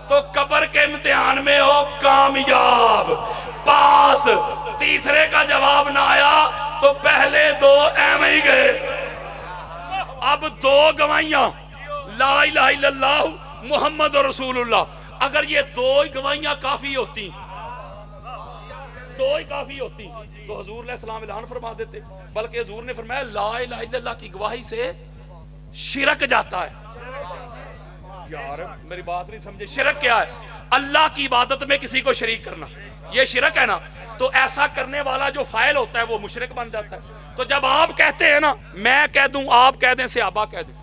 تو قبر کے امتحان میں ہو کامیاب، پاس۔ تیسرے کا جواب نہ آیا تو پہلے دو ایم ہی گئے۔ اب دو گواہیاں لا الہ الا اللہ محمد رسول اللہ، اگر یہ دو ہی گواہیاں کافی ہوتی تو حضور علیہ السلام اعلان فرما دیتے، بلکہ حضور نے فرمایا لا الہ الا اللہ کی گواہی سے شرک جاتا ہے۔ یار میری بات نہیں سمجھے، شرک کیا ہے؟ اللہ کی عبادت میں کسی کو شریک کرنا، یہ شرک ہے نا۔ تو ایسا کرنے والا جو فاعل ہوتا ہے وہ مشرک بن جاتا ہے۔ تو جب آپ کہتے ہیں نا، میں کہہ دوں آپ کہہ دیں صحابہ کہہ دیں،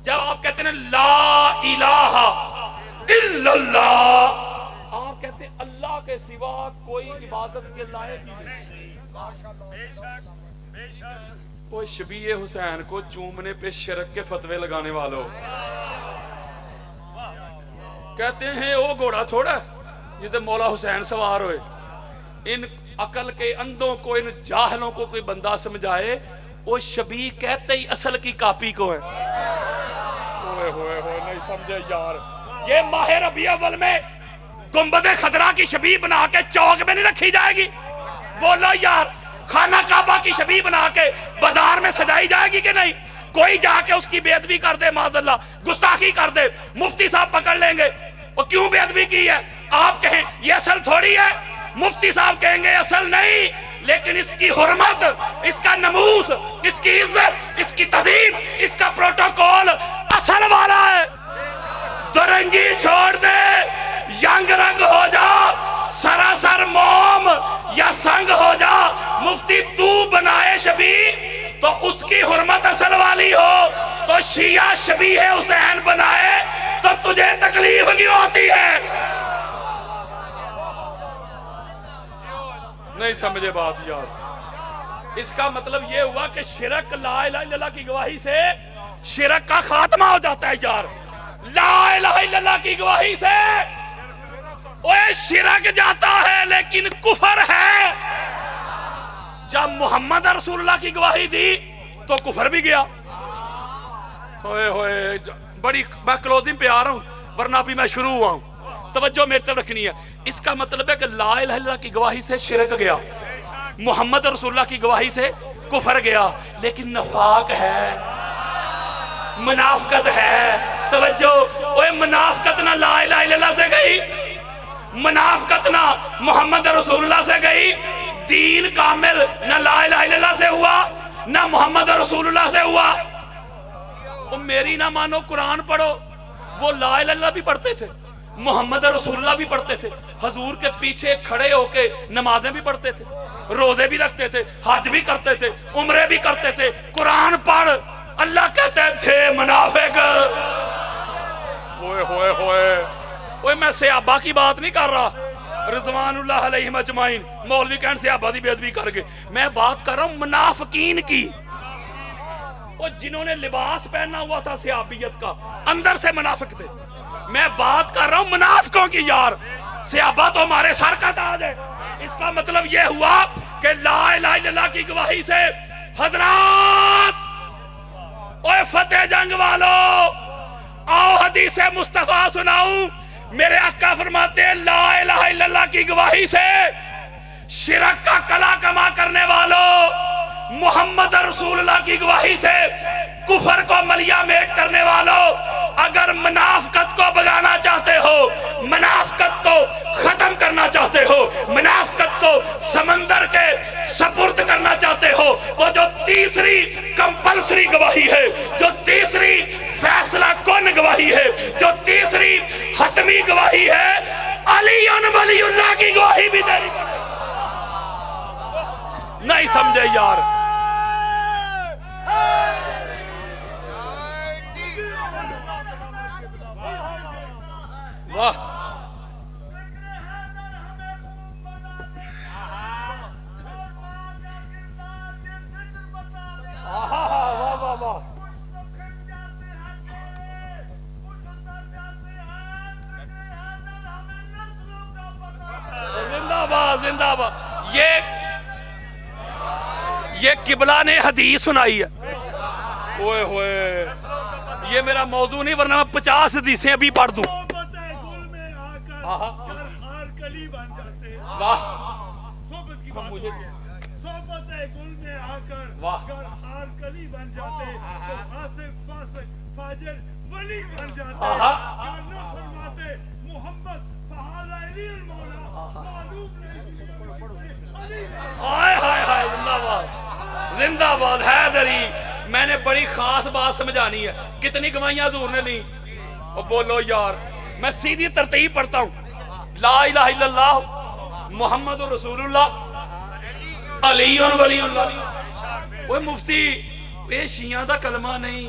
جب آپ کہتے ہیں لا الہ الا اللہ، آپ کہتے ہیں اللہ کے سوا کوئی عبادت کے لائق ہی نہیں۔ وہ شبیہ حسین کو چومنے پہ شرک کے فتوے لگانے والوں کہتے ہیں وہ گھوڑا تھوڑا جسے مولا حسین سوار ہوئے۔ ان عقل کے اندھوں کو، ان جاہلوں کو کوئی بندہ سمجھائے، وہ شبیہ کہتے ہی اصل کی کاپی کو ہے۔ ہوئے ہوئے ہوئے نہیں سمجھے یار، یہ ماہ ربیع اول میں گنبد خضرا کی شبیہ بنا کے چوک میں نہیں رکھی جائے گی؟ بولو یار، خانہ کعبہ کی شبیہ بنا کے بازار میں سجائی جائے گی کہ نہیں؟ کوئی جا کے اس کی بے ادبی کر دے، معاذ اللہ گستاخی کر دے، مفتی صاحب پکڑ لیں گے، وہ کیوں بے ادبی کی ہے؟ آپ کہیں یہ اصل تھوڑی ہے، مفتی صاحب کہیں گے اصل نہیں، لیکن اس کی حرمت، اس کا نموز، اس کی عزت، اس کی تہذیب، اس کا پروٹوکول اصل والا ہے۔ درنگی چھوڑ دے، ینگ رنگ ہو جا، سراسر موم یا سنگ ہو جا، مفتی تو بنائے شبیہ تو اس کی حرمت اصل والی ہو، تو شیعہ شبیہ حسین بنائے تو تجھے تکلیف کیوں ہوتی ہے؟ نہیں سمجھے بات یار۔ اس کا مطلب یہ ہوا کہ شرک لا الہ الا اللہ کی گواہی سے شرک کا خاتمہ ہو جاتا ہے یار۔ لا الہ الا اللہ کی گواہی سے اوے شرک جاتا ہے لیکن کفر ہے۔ جب محمد رسول اللہ کی گواہی دی تو کفر بھی گیا۔ ہوئے ہوئے بڑی میں کلوزنگ پہ آ رہا ہوں ورنہ ابھی میں شروع ہوا ہوں، توجہ میرے طرف رکھنی ہے۔ اس کا مطلب ہے کہ لا الہ الا اللہ کی گواہی سے شرک گیا، محمد رسول اللہ کی گواہی سے کفر گیا، لیکن نفاق ہے، منافقت ہے۔ توجہ، اوے منافقت نہ لا الہ الا اللہ سے گئی، منافقت نہ محمد رسول اللہ سے گئی، دین کامل نہ لا الہ الا اللہ سے ہوا نہ محمد رسول اللہ سے ہوا۔ میری نہ مانو، قرآن پڑھو، وہ لا الہ الا اللہ بھی پڑھتے تھے، محمد رسول اللہ بھی پڑھتے تھے، حضور کے پیچھے کھڑے ہو کے نمازیں بھی پڑھتے تھے، روزے بھی رکھتے تھے، حج بھی کرتے تھے، عمرے بھی کرتے تھے۔ قرآن پڑھ، اللہ کہتے تھے منافق۔ ہوئے ہوئے ہوئے اوے میں صحابہ کی بات نہیں کر رہا، رضوان اللہ علیہم اجمعین، مولوی کہن صحابہ دی بے ادبی کر کے، میں بات کر رہا ہوں منافقین کی، وہ جنہوں نے لباس پہنا ہوا تھا صحابیت کا، اندر سے منافق تھے۔ میں بات کر رہا ہوں منافقوں کی یار، صحابہ تو ہمارے سر کا تاج ہے۔ اس کا مطلب یہ ہوا کہ لا الہ الا اللہ کی گواہی سے حضرات، اوے فتح جنگ والو، آؤ حدیث مصطفیٰ سناؤں۔ میرے آقا فرماتے ہیں لا الہ الا اللہ کی گواہی سے شرک کا کلا کما کرنے والوں، محمد رسول اللہ کی گواہی سے کفر کو ملیا میٹ کرنے والوں، اگر منافقت کو بگانا چاہتے ہو، منافقت کو ختم کرنا چاہتے ہو، منافقت کو سمندر کے سپرد کرنا چاہتے ہو، وہ جو تیسری کمپلسری گواہی ہے، جو تیسری فیصلہ کن گواہی ہے، جو تیسری حتمی گواہی ہے، علی ولی اللہ کی گواہی بھی دینی پڑے۔ نہیں سمجھے یار، واہ واہ واہ واہ زندہ باد زندہ باد. یہ قبلہ نے حدیث سنائی ہے. اوئے ہوئے یہ میرا موضوع نہیں ورنہ میں 50 حدیثیں ابھی پڑھ دوں. واہ مجھے صحبت گل میں آ کر واہ گر ہار کلی بن جاتے تو آصف فاسق فاجر ولی بن جاتے. گر نہ فرماتے محمد فہذا علی المولا معلوم نہیں. ہائے ہائے ہائے زندہ باد زندہ باد حیدری. میں نے بڑی خاص بات سمجھانی ہے. کتنی گواہیاں حضور نے لی؟ اور بولو یار میں سیدھی ترتیب پڑھتا ہوں. لا الہ الا اللہ محمد رسول اللہ علی ولی اللہ. وہ مفتی یہ شیعہ دا کلمہ نہیں.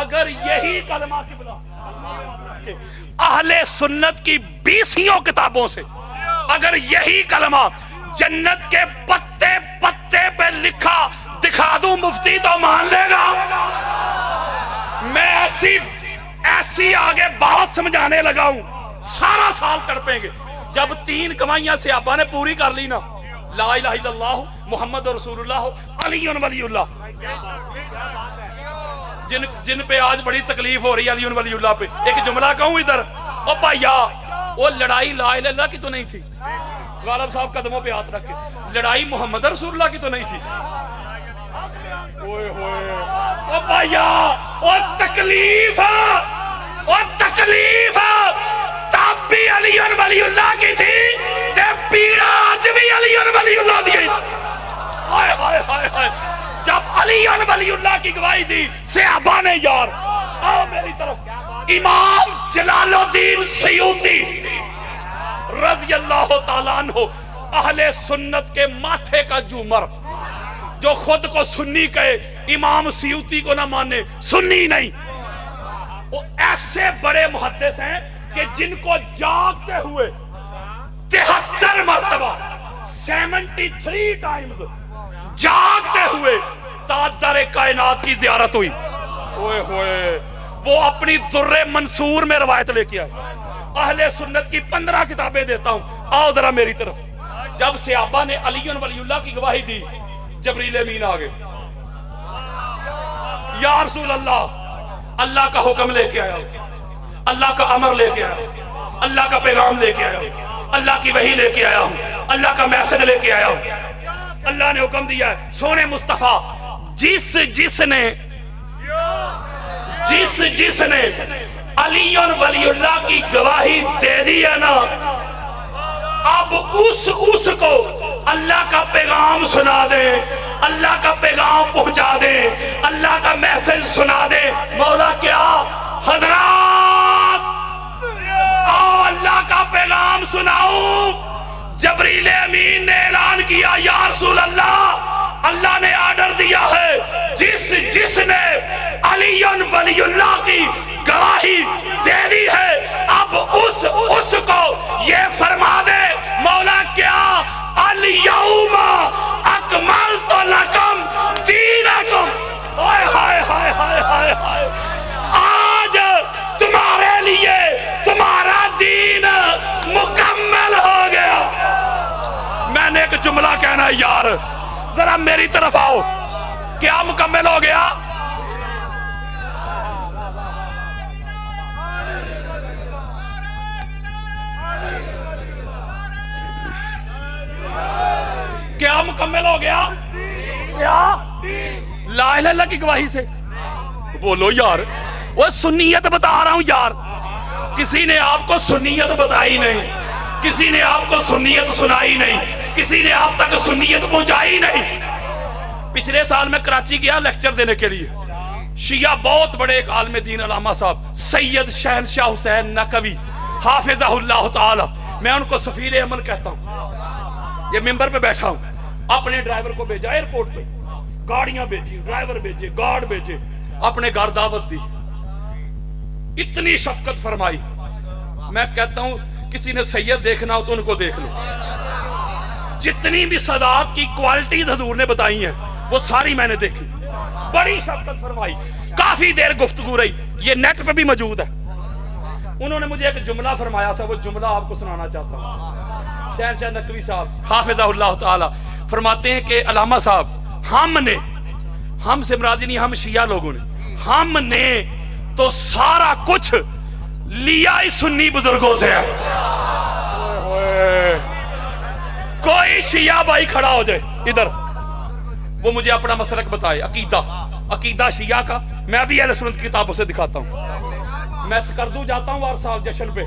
اگر یہی کلمہ قبلہ اہل سنت کی 20 کتابوں سے اگر یہی کلمہ جنت کے پتے پتے پہ لکھا دکھا دوں مفتی تو مان لے گا. میں ایسی آگے بات سمجھانے لگا ہوں سارا سال تڑپیں گے. جب 3 گواہیاں صحابہ نے پوری کر لی نا لا الہ الا اللہ محمد رسول اللہ علی ولی اللہ. جن پہ آج بڑی تکلیف ہو رہی ہے علی ولی اللہ پہ ایک جملہ کہوں ادھر. او بھائیا وہ لڑائی لا الہ الا اللہ کی تو نہیں تھی. غالب صاحب قدموں پہ ہاتھ رکھ کے لڑائی محمد رسول اللہ کی تو نہیں تھی. اوئے ہوئے او بھائیا او تکلیف تب بھی علی ولی اللہ کی تھی تے پیڑا آج بھی علی ولی اللہ دی. ہائے ہائے ہائے ہائے جب علی ولی اللہ کی گواہی دی صحابہ نے یار آؤ میری طرف امام جلال الدین سیوطی رضی اللہ تعالیٰ عنہ اہل سنت کے ماتھے کا جومر جو خود کو سنی کہے امام سیوطی کو نہ مانے سنی نہیں. وہ ایسے بڑے محدث ہیں کہ جن کو جاگتے ہوئے 73 مرتبہ 73 ٹائمز جاگتے ہوئے تاجدار کائنات کی زیارت ہوئی. اوئے ہوئے وہ اپنی در منصور میں روایت لے کے آئے. اہل سنت کی 15 کتابیں دیتا ہوں آؤ ذرا میری طرف. جب صحابہ نے علی ولی اللہ کی گواہی دی جبریل امین آگے یا رسول اللہ اللہ کا حکم لے کے آیا اللہ کا امر لے کے آیا اللہ کا پیغام لے کے آیا اللہ کی وحی لے کے آیا ہوں اللہ کا میسج لے کے آیا ہوں. اللہ نے حکم دیا ہے سونے مصطفیٰ جس نے علی ولی اللہ کی گواہی دے دی ہے نا اب اس کو اللہ کا پیغام سنا دے اللہ کا پیغام پہنچا دے اللہ کا میسج سنا دے. مولا کیا حضرات آؤ اللہ کا پیغام سناؤں. جبریل امین نے اعلان کیا یا رسول اللہ اللہ نے آرڈر دیا ہے جس نے علی ولی اللہ کی گواہی دے دی ہے اب اس کو یہ فرما دے مولا کیا الیوم اکملت لکم دینکم. ہائے ہائے ہائے ہائے ہائے ہائے آج تمہارے لیے تمہارا دین مکمل ہو گیا. میں نے ایک جملہ کہنا ہے یار ذرا میری طرف آؤ. کیا مکمل ہو گیا؟ کیا مکمل ہو گیا؟ کیا لا الہ الا اللہ کی گواہی سے؟ بولو یار وہ سنیت بتا رہا ہوں یار. کسی نے آپ کو سنیت بتائی نہیں کسی نے آپ کو سنیت سنائی نہیں کسی نے آپ تک سنیت پہنچائی نہیں. پچھلے سال میں کراچی گیا لیکچر دینے کے لیے. شیعہ بہت بڑے ایک عالم دین علامہ صاحب سید شہنشاہ حسین نقوی حافظہ اللہ تعالی میں ان کو سفیر امن کہتا ہوں. یہ ممبر پہ بیٹھا ہوں اپنے ڈرائیور کو بھیجا ایئرپورٹ پہ گاڑیاں بھیجی ڈرائیور بھیجے گارڈ بھیجے اپنے گھر دعوت دی. اتنی شفقت فرمائی. میں کہتا ہوں کسی نے سید دیکھنا ہو تو ان کو دیکھ لو. جتنی بھی سادات کی کوالٹیز حضور نے بتائی ہیں وہ ساری میں نے دیکھی. بڑی شفقت فرمائی, کافی دیر گفتگو رہی. یہ نیٹ پہ بھی موجود ہے. انہوں نے مجھے ایک جملہ فرمایا تھا, وہ جملہ آپ کو سنانا چاہتا ہوں. شہنشاہ نقوی صاحب حافظہ اللہ تعالی فرماتے ہیں کہ علامہ صاحب, ہم سے مرادی نہیں, ہم شیعہ لوگوں نے, ہم نے تو سارا کچھ لیا ہی سنی بزرگوں سے ہے. کوئی شیعہ بھائی کھڑا ہو جائے ادھر, وہ مجھے اپنا مسلک بتائے, عقیدہ شیعہ کا. میں بھی اہل سنت کی کتابوں سے دکھاتا ہوں. میں سکردو جاتا ہوں ہر سال جشن پہ,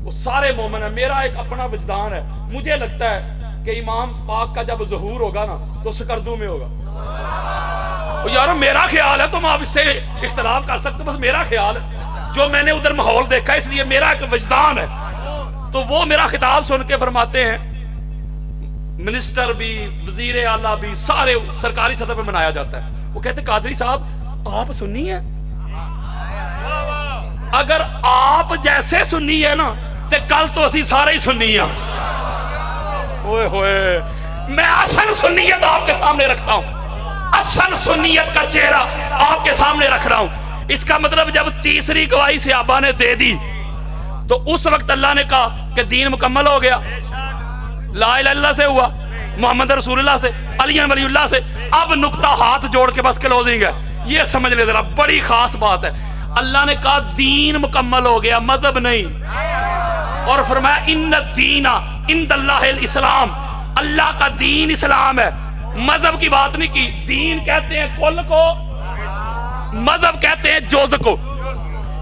وہ سارے مومن ہیں. میرا ایک اپنا وجدان ہے. مجھے لگتا ہے کہ امام پاک کا جب ظہور ہوگا نا تو سکردو میں ہوگا. یارو میرا خیال ہے, تم آپ اس سے اختلاف کر سکتے ہو, بس میرا خیال ہے. جو میں نے ادھر ماحول دیکھا, اس لیے میرا ایک وجدان ہے. تو وہ میرا خطاب سن کے فرماتے ہیں, منسٹر بھی, وزیر اعلیٰ بھی, سارے سرکاری سطح پہ منایا جاتا ہے. وہ کہتے قادری صاحب آپ سنی ہیں, اگر آپ جیسے سنی ہے نا تے کل تو اسی سارے ہی سنی ہیں. ہوئے ہوئے, میں اصل سنیت آپ کے سامنے رکھتا ہوں, اصل سنیت کا چہرہ آپ کے سامنے رکھ رہا ہوں. اس کا مطلب جب تیسری گواہی صحابہ نے دے دی تو اس وقت اللہ نے کہا کہ دین مکمل ہو گیا. لا الہ الا اللہ سے ہوا, محمد رسول اللہ سے, علی ولی اللہ سے. اب نقطہ ہاتھ جوڑ کے بس کلوزنگ ہے. یہ سمجھ لے ذرا, بڑی خاص بات ہے. اللہ نے کہا دین مکمل ہو گیا, مذہب نہیں. اور فرمایا ان الدین عند اللہ الاسلام, اللہ کا دین اسلام ہے. مذہب کی بات نہیں کی. دین کہتے ہیں کل کو, مذہب کہتے ہیں جز کو.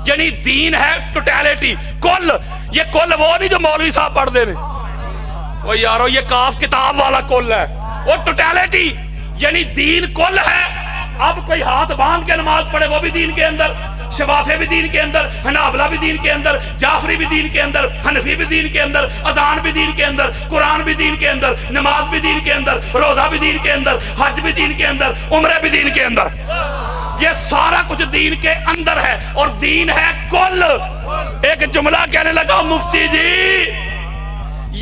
یعنی دین ہے ٹوٹیلٹی, کل. یہ کل وہ نہیں جو مولوی صاحب پڑھ دے. وہ یارو یہ کاف کتاب والا کل ہے, وہ ٹوٹیلٹی. یعنی دین کل ہے. اب کوئی ہاتھ باندھ کے نماز پڑھے وہ بھی دین کے اندر, شفافے بھی دین کے اندر, حنابلہ بھی دین کے اندر, جعفری بھی دین کے اندر, حنفی بھی دین کے اندر, اذان بھی دین کے اندر, قرآن بھی دین کے اندر, نماز بھی دین کے اندر, روزہ بھی دین کے اندر, حج بھی دین کے اندر, عمرہ بھی دین کے اندر. یہ سارا کچھ دین کے اندر ہے, اور دین ہے کل. ایک جملہ کہنے لگا مفتی جی,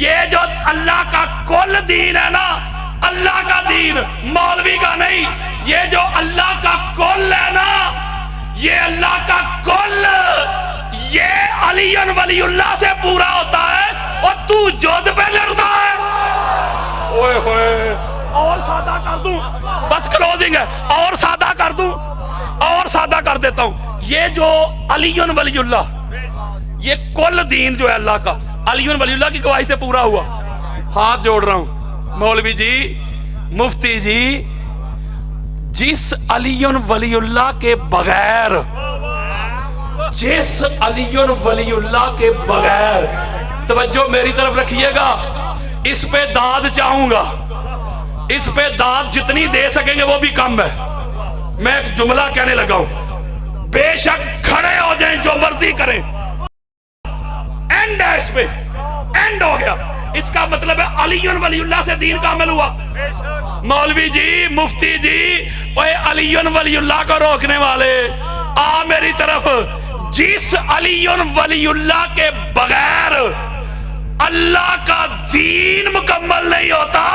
یہ جو اللہ کا کل دین ہے نا, اللہ کا دین مولوی کا نہیں, یہ جو اللہ کا کل ہے نا, یہ اللہ کا کل, یہ علی ولی اللہ سے پورا ہوتا ہے, اور تو جوز پہ لڑتا ہے. اوئے ہوئے, اور سادہ کر دوں, بس کلوزنگ ہے, اور سادہ کر دوں, اور سادہ کر دیتا ہوں. یہ جو علی ولی اللہ, یہ کل دین جو ہے اللہ کا, علی ولی اللہ کی گواہی سے پورا ہوا. ہاتھ جوڑ رہا ہوں مولوی جی, مفتی جی, جس علی ولی اللہ کے بغیر, جس علی ولی اللہ کے بغیر, توجہ میری طرف رکھیے گا, اس پہ داد چاہوں گا, اس پہ داد جتنی دے سکیں گے وہ بھی کم ہے. میں ایک جملہ کہنے لگا ہوں, بے شک کھڑے ہو جائیں جو مرضی کریں, اینڈ ہے, اس پہ اینڈ ہو گیا. اس کا مطلب ہے علی ولی اللہ سے دین کامل ہوا. مولوی جی, مفتی جی, اوے علی ولی اللہ کو روکنے والے, آ میری طرف. جس علی ولی اللہ کے بغیر اللہ کا دین مکمل نہیں ہوتا,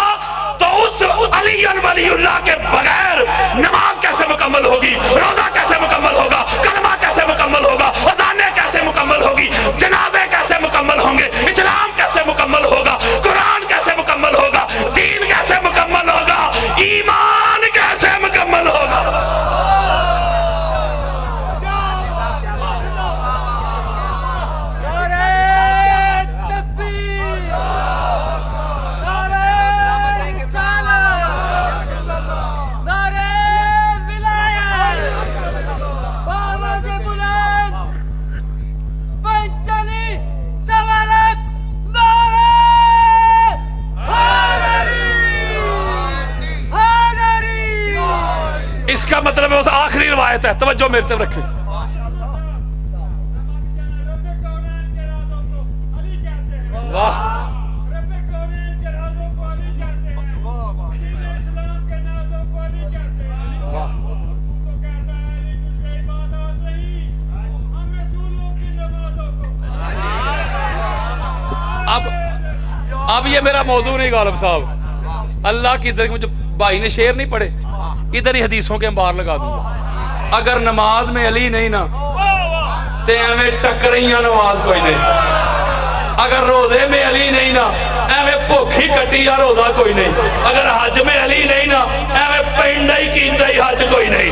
تو اس علی ولی اللہ کے بغیر نماز کیسے مکمل ہوگی, روزہ کیسے مکمل ہوگا, کلمہ کیسے مکمل ہوگا, اذانیں کیسے مکمل ہوگی, جنازے کیسے مکمل ہوں گے, اسلام کیسے مکمل ہوگا, قرآن کیسے مکمل ہوگا, دین کیسے مکمل ہوگا, ایمان کیسے مکمل ہوگا. اس کا مطلب ہے آخری روایت ہے, توجہ میری طرف رکھیں. واہ, اب یہ میرا موضوع نہیں غالب صاحب، اللہ کی عزت مجھے بھائی نے شعر نہیں پڑھے، ادھر ہی حدیثوں کے انبار لگا دوں گا. اگر نماز میں علی نہیں نا تے ہمیں ٹکریاں نماز کوئی نہیں. اگر روزے میں علی نہیں نا ایویں بھوکھی کٹی یا روزہ کوئی نہیں. اگر حج میں علی نہیں نا ایویں پینڈا ہی کیندا ہی حج کوئی نہیں.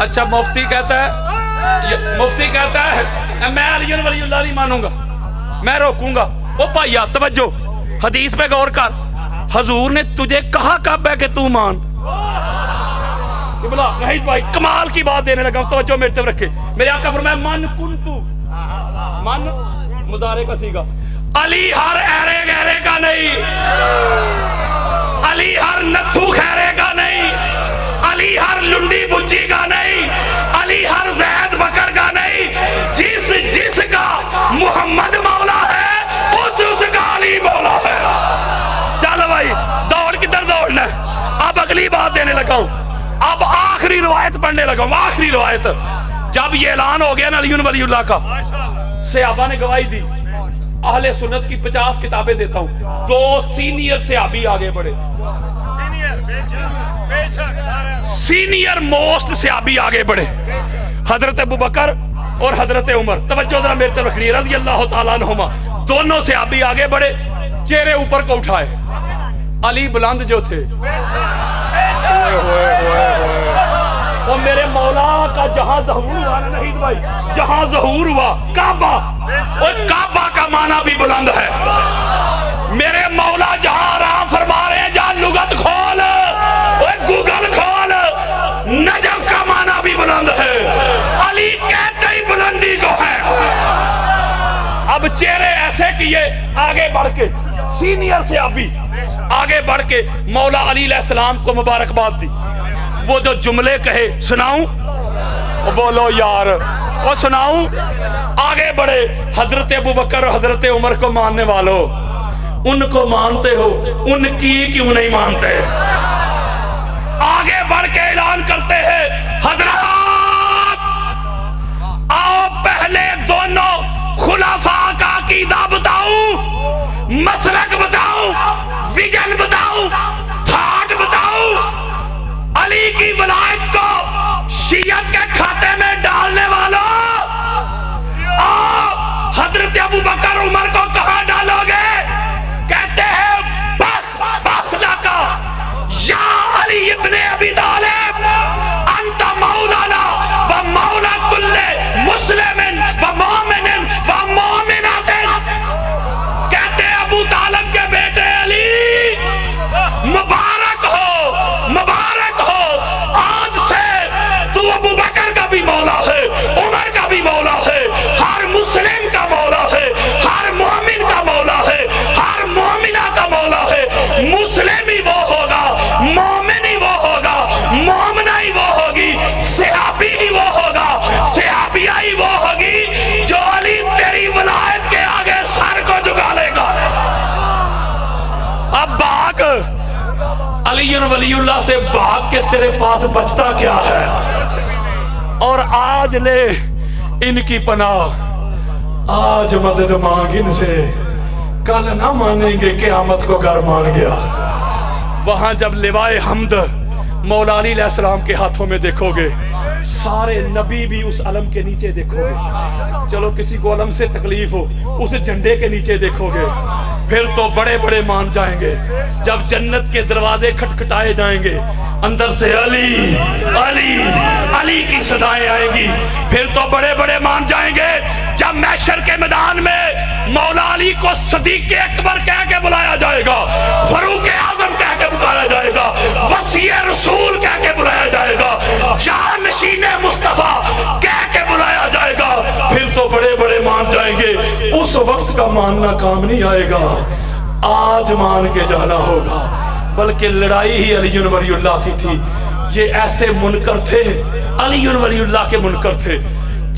اچھا مفتی کہتا ہے میں علی ولی اللہ نہیں مانوں گا، میں روکوں گا. وہ بھائیا توجہ، حدیث پہ غور کر. حضور نے تجھے کہا کب ہے کہ تو مان؟ نہیں بھائی کمال کی بات دینے لگا، توجہ میرے طرف رکھے. میرے آقا فرمایا من کنتو، من مضارع کا صیغہ. علی ہر ایرے گہرے کا نہیں، علی ہر نتھو خیرے کا نہیں، علی ہر لنڈی بچی کا نہیں، علی ہر زید بکر کا نہیں. جس کا محمد مولا ہے اس کا علی مولا ہے. چل بھائی دوڑ کدھر دوڑنا ہے. اب اگلی بات دینے لگا ہوں، اب آخری روایت پڑھنے لگا ہوں. آخری روایت جب یہ اعلان ہو گیا نا علی ولی اللہ کا، صحابہ نے گواہی دی. اہل سنت کی 50 کتابیں دیتا ہوں. 2 سینئر صحابی آگے بڑھے، سینئر موسٹ صحابی آگے بڑھے، حضرت ابوبکر اور حضرت عمر. توجہ ذرا میرے طرف رکھنی، رضی اللہ تعالیٰ عنہما. دونوں صحابی آگے بڑھے، چہرے اوپر کو اٹھائے. علی بلند جو تھے، وہ میرے مولا کا جہاں ظہور ہوا نا نہیں بھائی، جہاں ظہور ہوا کعبہ، اور کعبہ کا معنی بھی بلند ہے. میرے مولا جہاں آرام فرما رہے ہیں، جہاں لغت کھول اور گوگل کھول، نجف کا معنی بھی بلند ہے. علی کہتے ہی بلندی کو ہے. اب چہرے ایسے کیے، آگے بڑھ کے سینئر سے ابھی آگے بڑھ کے مولا علی علیہ السلام کو مبارکباد دی. وہ جو جملے کہے سناؤں؟ بولو یار، وہ سناؤں؟ آگے بڑھے. حضرت ابوبکر اور حضرت عمر کو ماننے والوں، ان کو مانتے ہو، ان کی کیوں نہیں مانتے؟ آگے بڑھ کے اعلان کرتے ہیں، حضرات آؤ پہلے دونوں خلفاء کا عقیدہ بتاؤں، مسلک بتاؤں، ویژن بتاؤں، تھاٹ بتاؤں. علی کی ولایت کو شیعت کے کھاتے میں ڈالنے والوں، حضرت ابوبکر عمر کو کہاں ڈالو گے؟ کہتے ہیں بخ لکا یا علی ابن ابی طالب انت مولانا و مولا کل مسلم و مومن و مومنات. کہتے ہیں ابو طالب کے بیٹے علی مبارک ہو، مبارک ہو، آج سے تو ابو بکر کا بھی مولا ہے، عمر کا بھی مولا ہے، ہر مسلم کا مولا ہے، ہر مومن کا مولا ہے، ہر مومنہ کا مولا ہے. مسلم ہی وہ ہوگا، مومن ہی وہ ہوگا، مومنہ ہی وہ ہوگی، صحابی ہی وہ ہوگا، صحابیہ ہی وہ ہوگی جو علی تیری ولایت کے آگے سر کو جھکا لے گا. اب بھاگ علی ولی اللہ سے، بھاگ کے تیرے پاس بچتا کیا ہے؟ اور آج لے ان کی پناہ، آج مدد مانگ ان سے، کل نہ مانیں گے قیامت کو گھر مان گیا. وہاں جب لوائے حمد مولا علی علیہ السلام کے ہاتھوں میں دیکھو گے، سارے نبی بھی اس علم کے نیچے دیکھو گے. چلو کسی کو علم سے تکلیف ہو، اس جھنڈے کے نیچے دیکھو گے، پھر تو بڑے بڑے مان جائیں گے. جب جنت کے دروازے کھٹکھٹائے جائیں گے، اندر سے علی علی علی کی صدائیں آئیں گی، پھر تو بڑے بڑے مان جائیں گے. جب محشر کے میدان میں مولا علی کو صدیق اکبر کہہ کے بلایا جائے گا، فاروق اعظم کہہ کے بلایا جائے گا، وصی رسول کہہ کے بلایا جائے گا، جانشین مصطفیٰ کہہ کے بلایا جائے گا، پھر تو بڑے بڑے مان جائیں گے. اس وقت کا ماننا کام نہیں آئے گا، آج مان کے جانا ہوگا. بلکہ لڑائی ہی علی ولی اللہ کی تھی. یہ ایسے منکر تھے، علی ولی اللہ کے منکر تھے،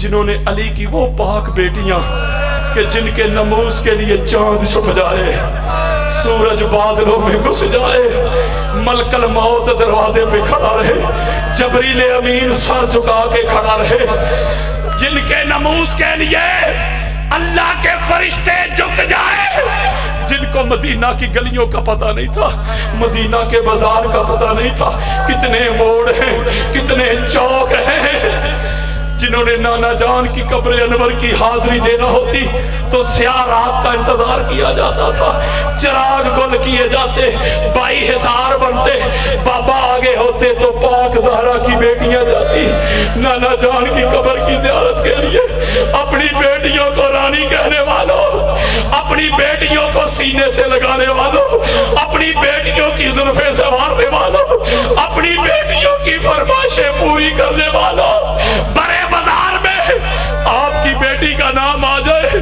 جنہوں نے علی کی وہ پاک بیٹیاں کہ جن کے نموز کے لیے چاند چھپ جائے، سورج بادلوں میں گھس جائے، ملکل موت دروازے پہ کھڑا رہے، جبریل امین سر جھکا کے کھڑا رہے، جن کے ناموس کے لیے اللہ کے فرشتے جھک جائے، جن کو مدینہ کی گلیوں کا پتہ نہیں تھا، مدینہ کے بازار کا پتہ نہیں تھا، کتنے موڑ ہیں، کتنے چوک ہیں، جنہوں نے نانا جان کی قبر انور کی حاضری دینا ہوتی تو سیاہ رات کا انتظار کیا جاتا تھا، چراغ گل کیے جاتے، 22,000 بنتے، بابا آگے ہوتے تو پاک زہرا کی بیٹیاں جاتی نانا جان کی قبر کی زیارت کے لیے۔ اپنی بیٹیوں کو رانی کہنے والوں، اپنی بیٹیوں کو سینے سے لگانے والوں، اپنی بیٹیوں کی زلفیں سنوارنے والوں، اپنی بیٹیوں کی فرمائشیں پوری کرنے والوں، بڑے بازار میں آپ کی بیٹی کا نام آ جائے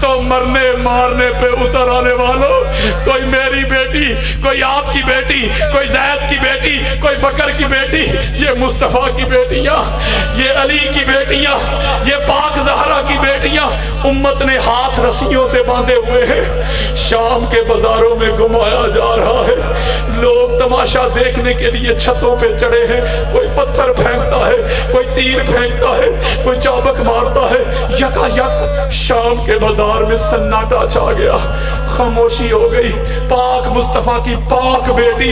تو مرنے مارنے پہ اتر آنے والوں، کوئی میری بیٹی، کوئی آپ کی بیٹی، کوئی زید کی بیٹی، کوئی بکر کی بیٹی، یہ مصطفیٰ کی بیٹیاں، یہ علی کی بیٹیاں، یہ پاک زہرا کی بیٹیاں امت نے ہاتھ رسیوں سے باندھے ہوئے ہیں، شام کے بازاروں میں گھمایا جا رہا ہے، لوگ تماشا دیکھنے کے لیے چھتوں پہ چڑھے ہیں، کوئی پتھر پھینکتا ہے، کوئی تیر پھینکتا ہے، کوئی چابک مارتا ہے، یکا یک شام کے بازار میں سناٹا چھا گیا، خاموشی ہو گئی۔ پاک مصطفیٰ کی پاک بیٹی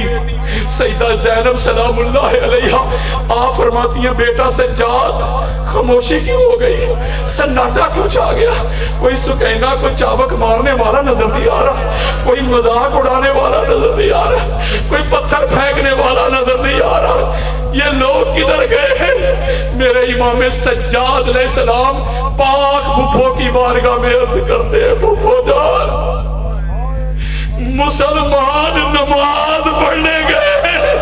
سیدہ زینب سلام اللہ علیہا آپ فرماتی ہیں بیٹا سجاد خاموشی کیوں ہو گئی، سناٹا کیوں چھا گیا، کوئی سکینہ کوئی چابک مارنے والا نظر نہیں آ رہا، کوئی مذاق اڑانے والا نظر نہیں آ رہا، کوئی پتھر پھینکنے والا نظر نہیں آ رہا، یہ لوگ کدھر گئے ہیں؟ میرے امام سجاد علیہ السلام پاک بھپھو کی بارگاہ میں عرض کرتے ہیں، بھپھو جان مسلمان نماز پڑھنے گئے ہیں،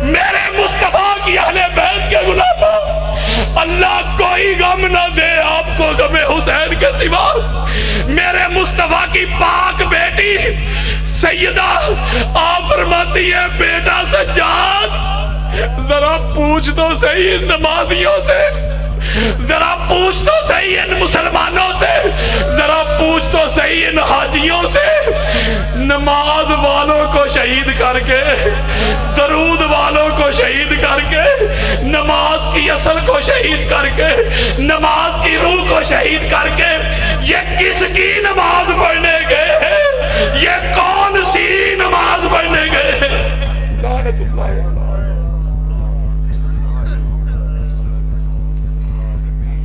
میرے مصطفیٰ کی اہل بیت کے غلاموں، اللہ کوئی غم نہ دے آپ کو غم حسین کے سوا، میرے مصطفیٰ کی پاک بیٹی سیدہ آپ فرماتی ہے بیٹا سجاد ذرا پوچھ تو صحیح ان نمازیوں سے، ذرا پوچھ تو صحیح ان مسلمانوں سے، ذرا پوچھ تو صحیح ان حاجیوں سے، نماز والوں کو شہید کر کے، درود والوں کو شہید کر کے، نماز کی اصل کو شہید کر کے، نماز کی روح کو شہید کر کے، یہ کس کی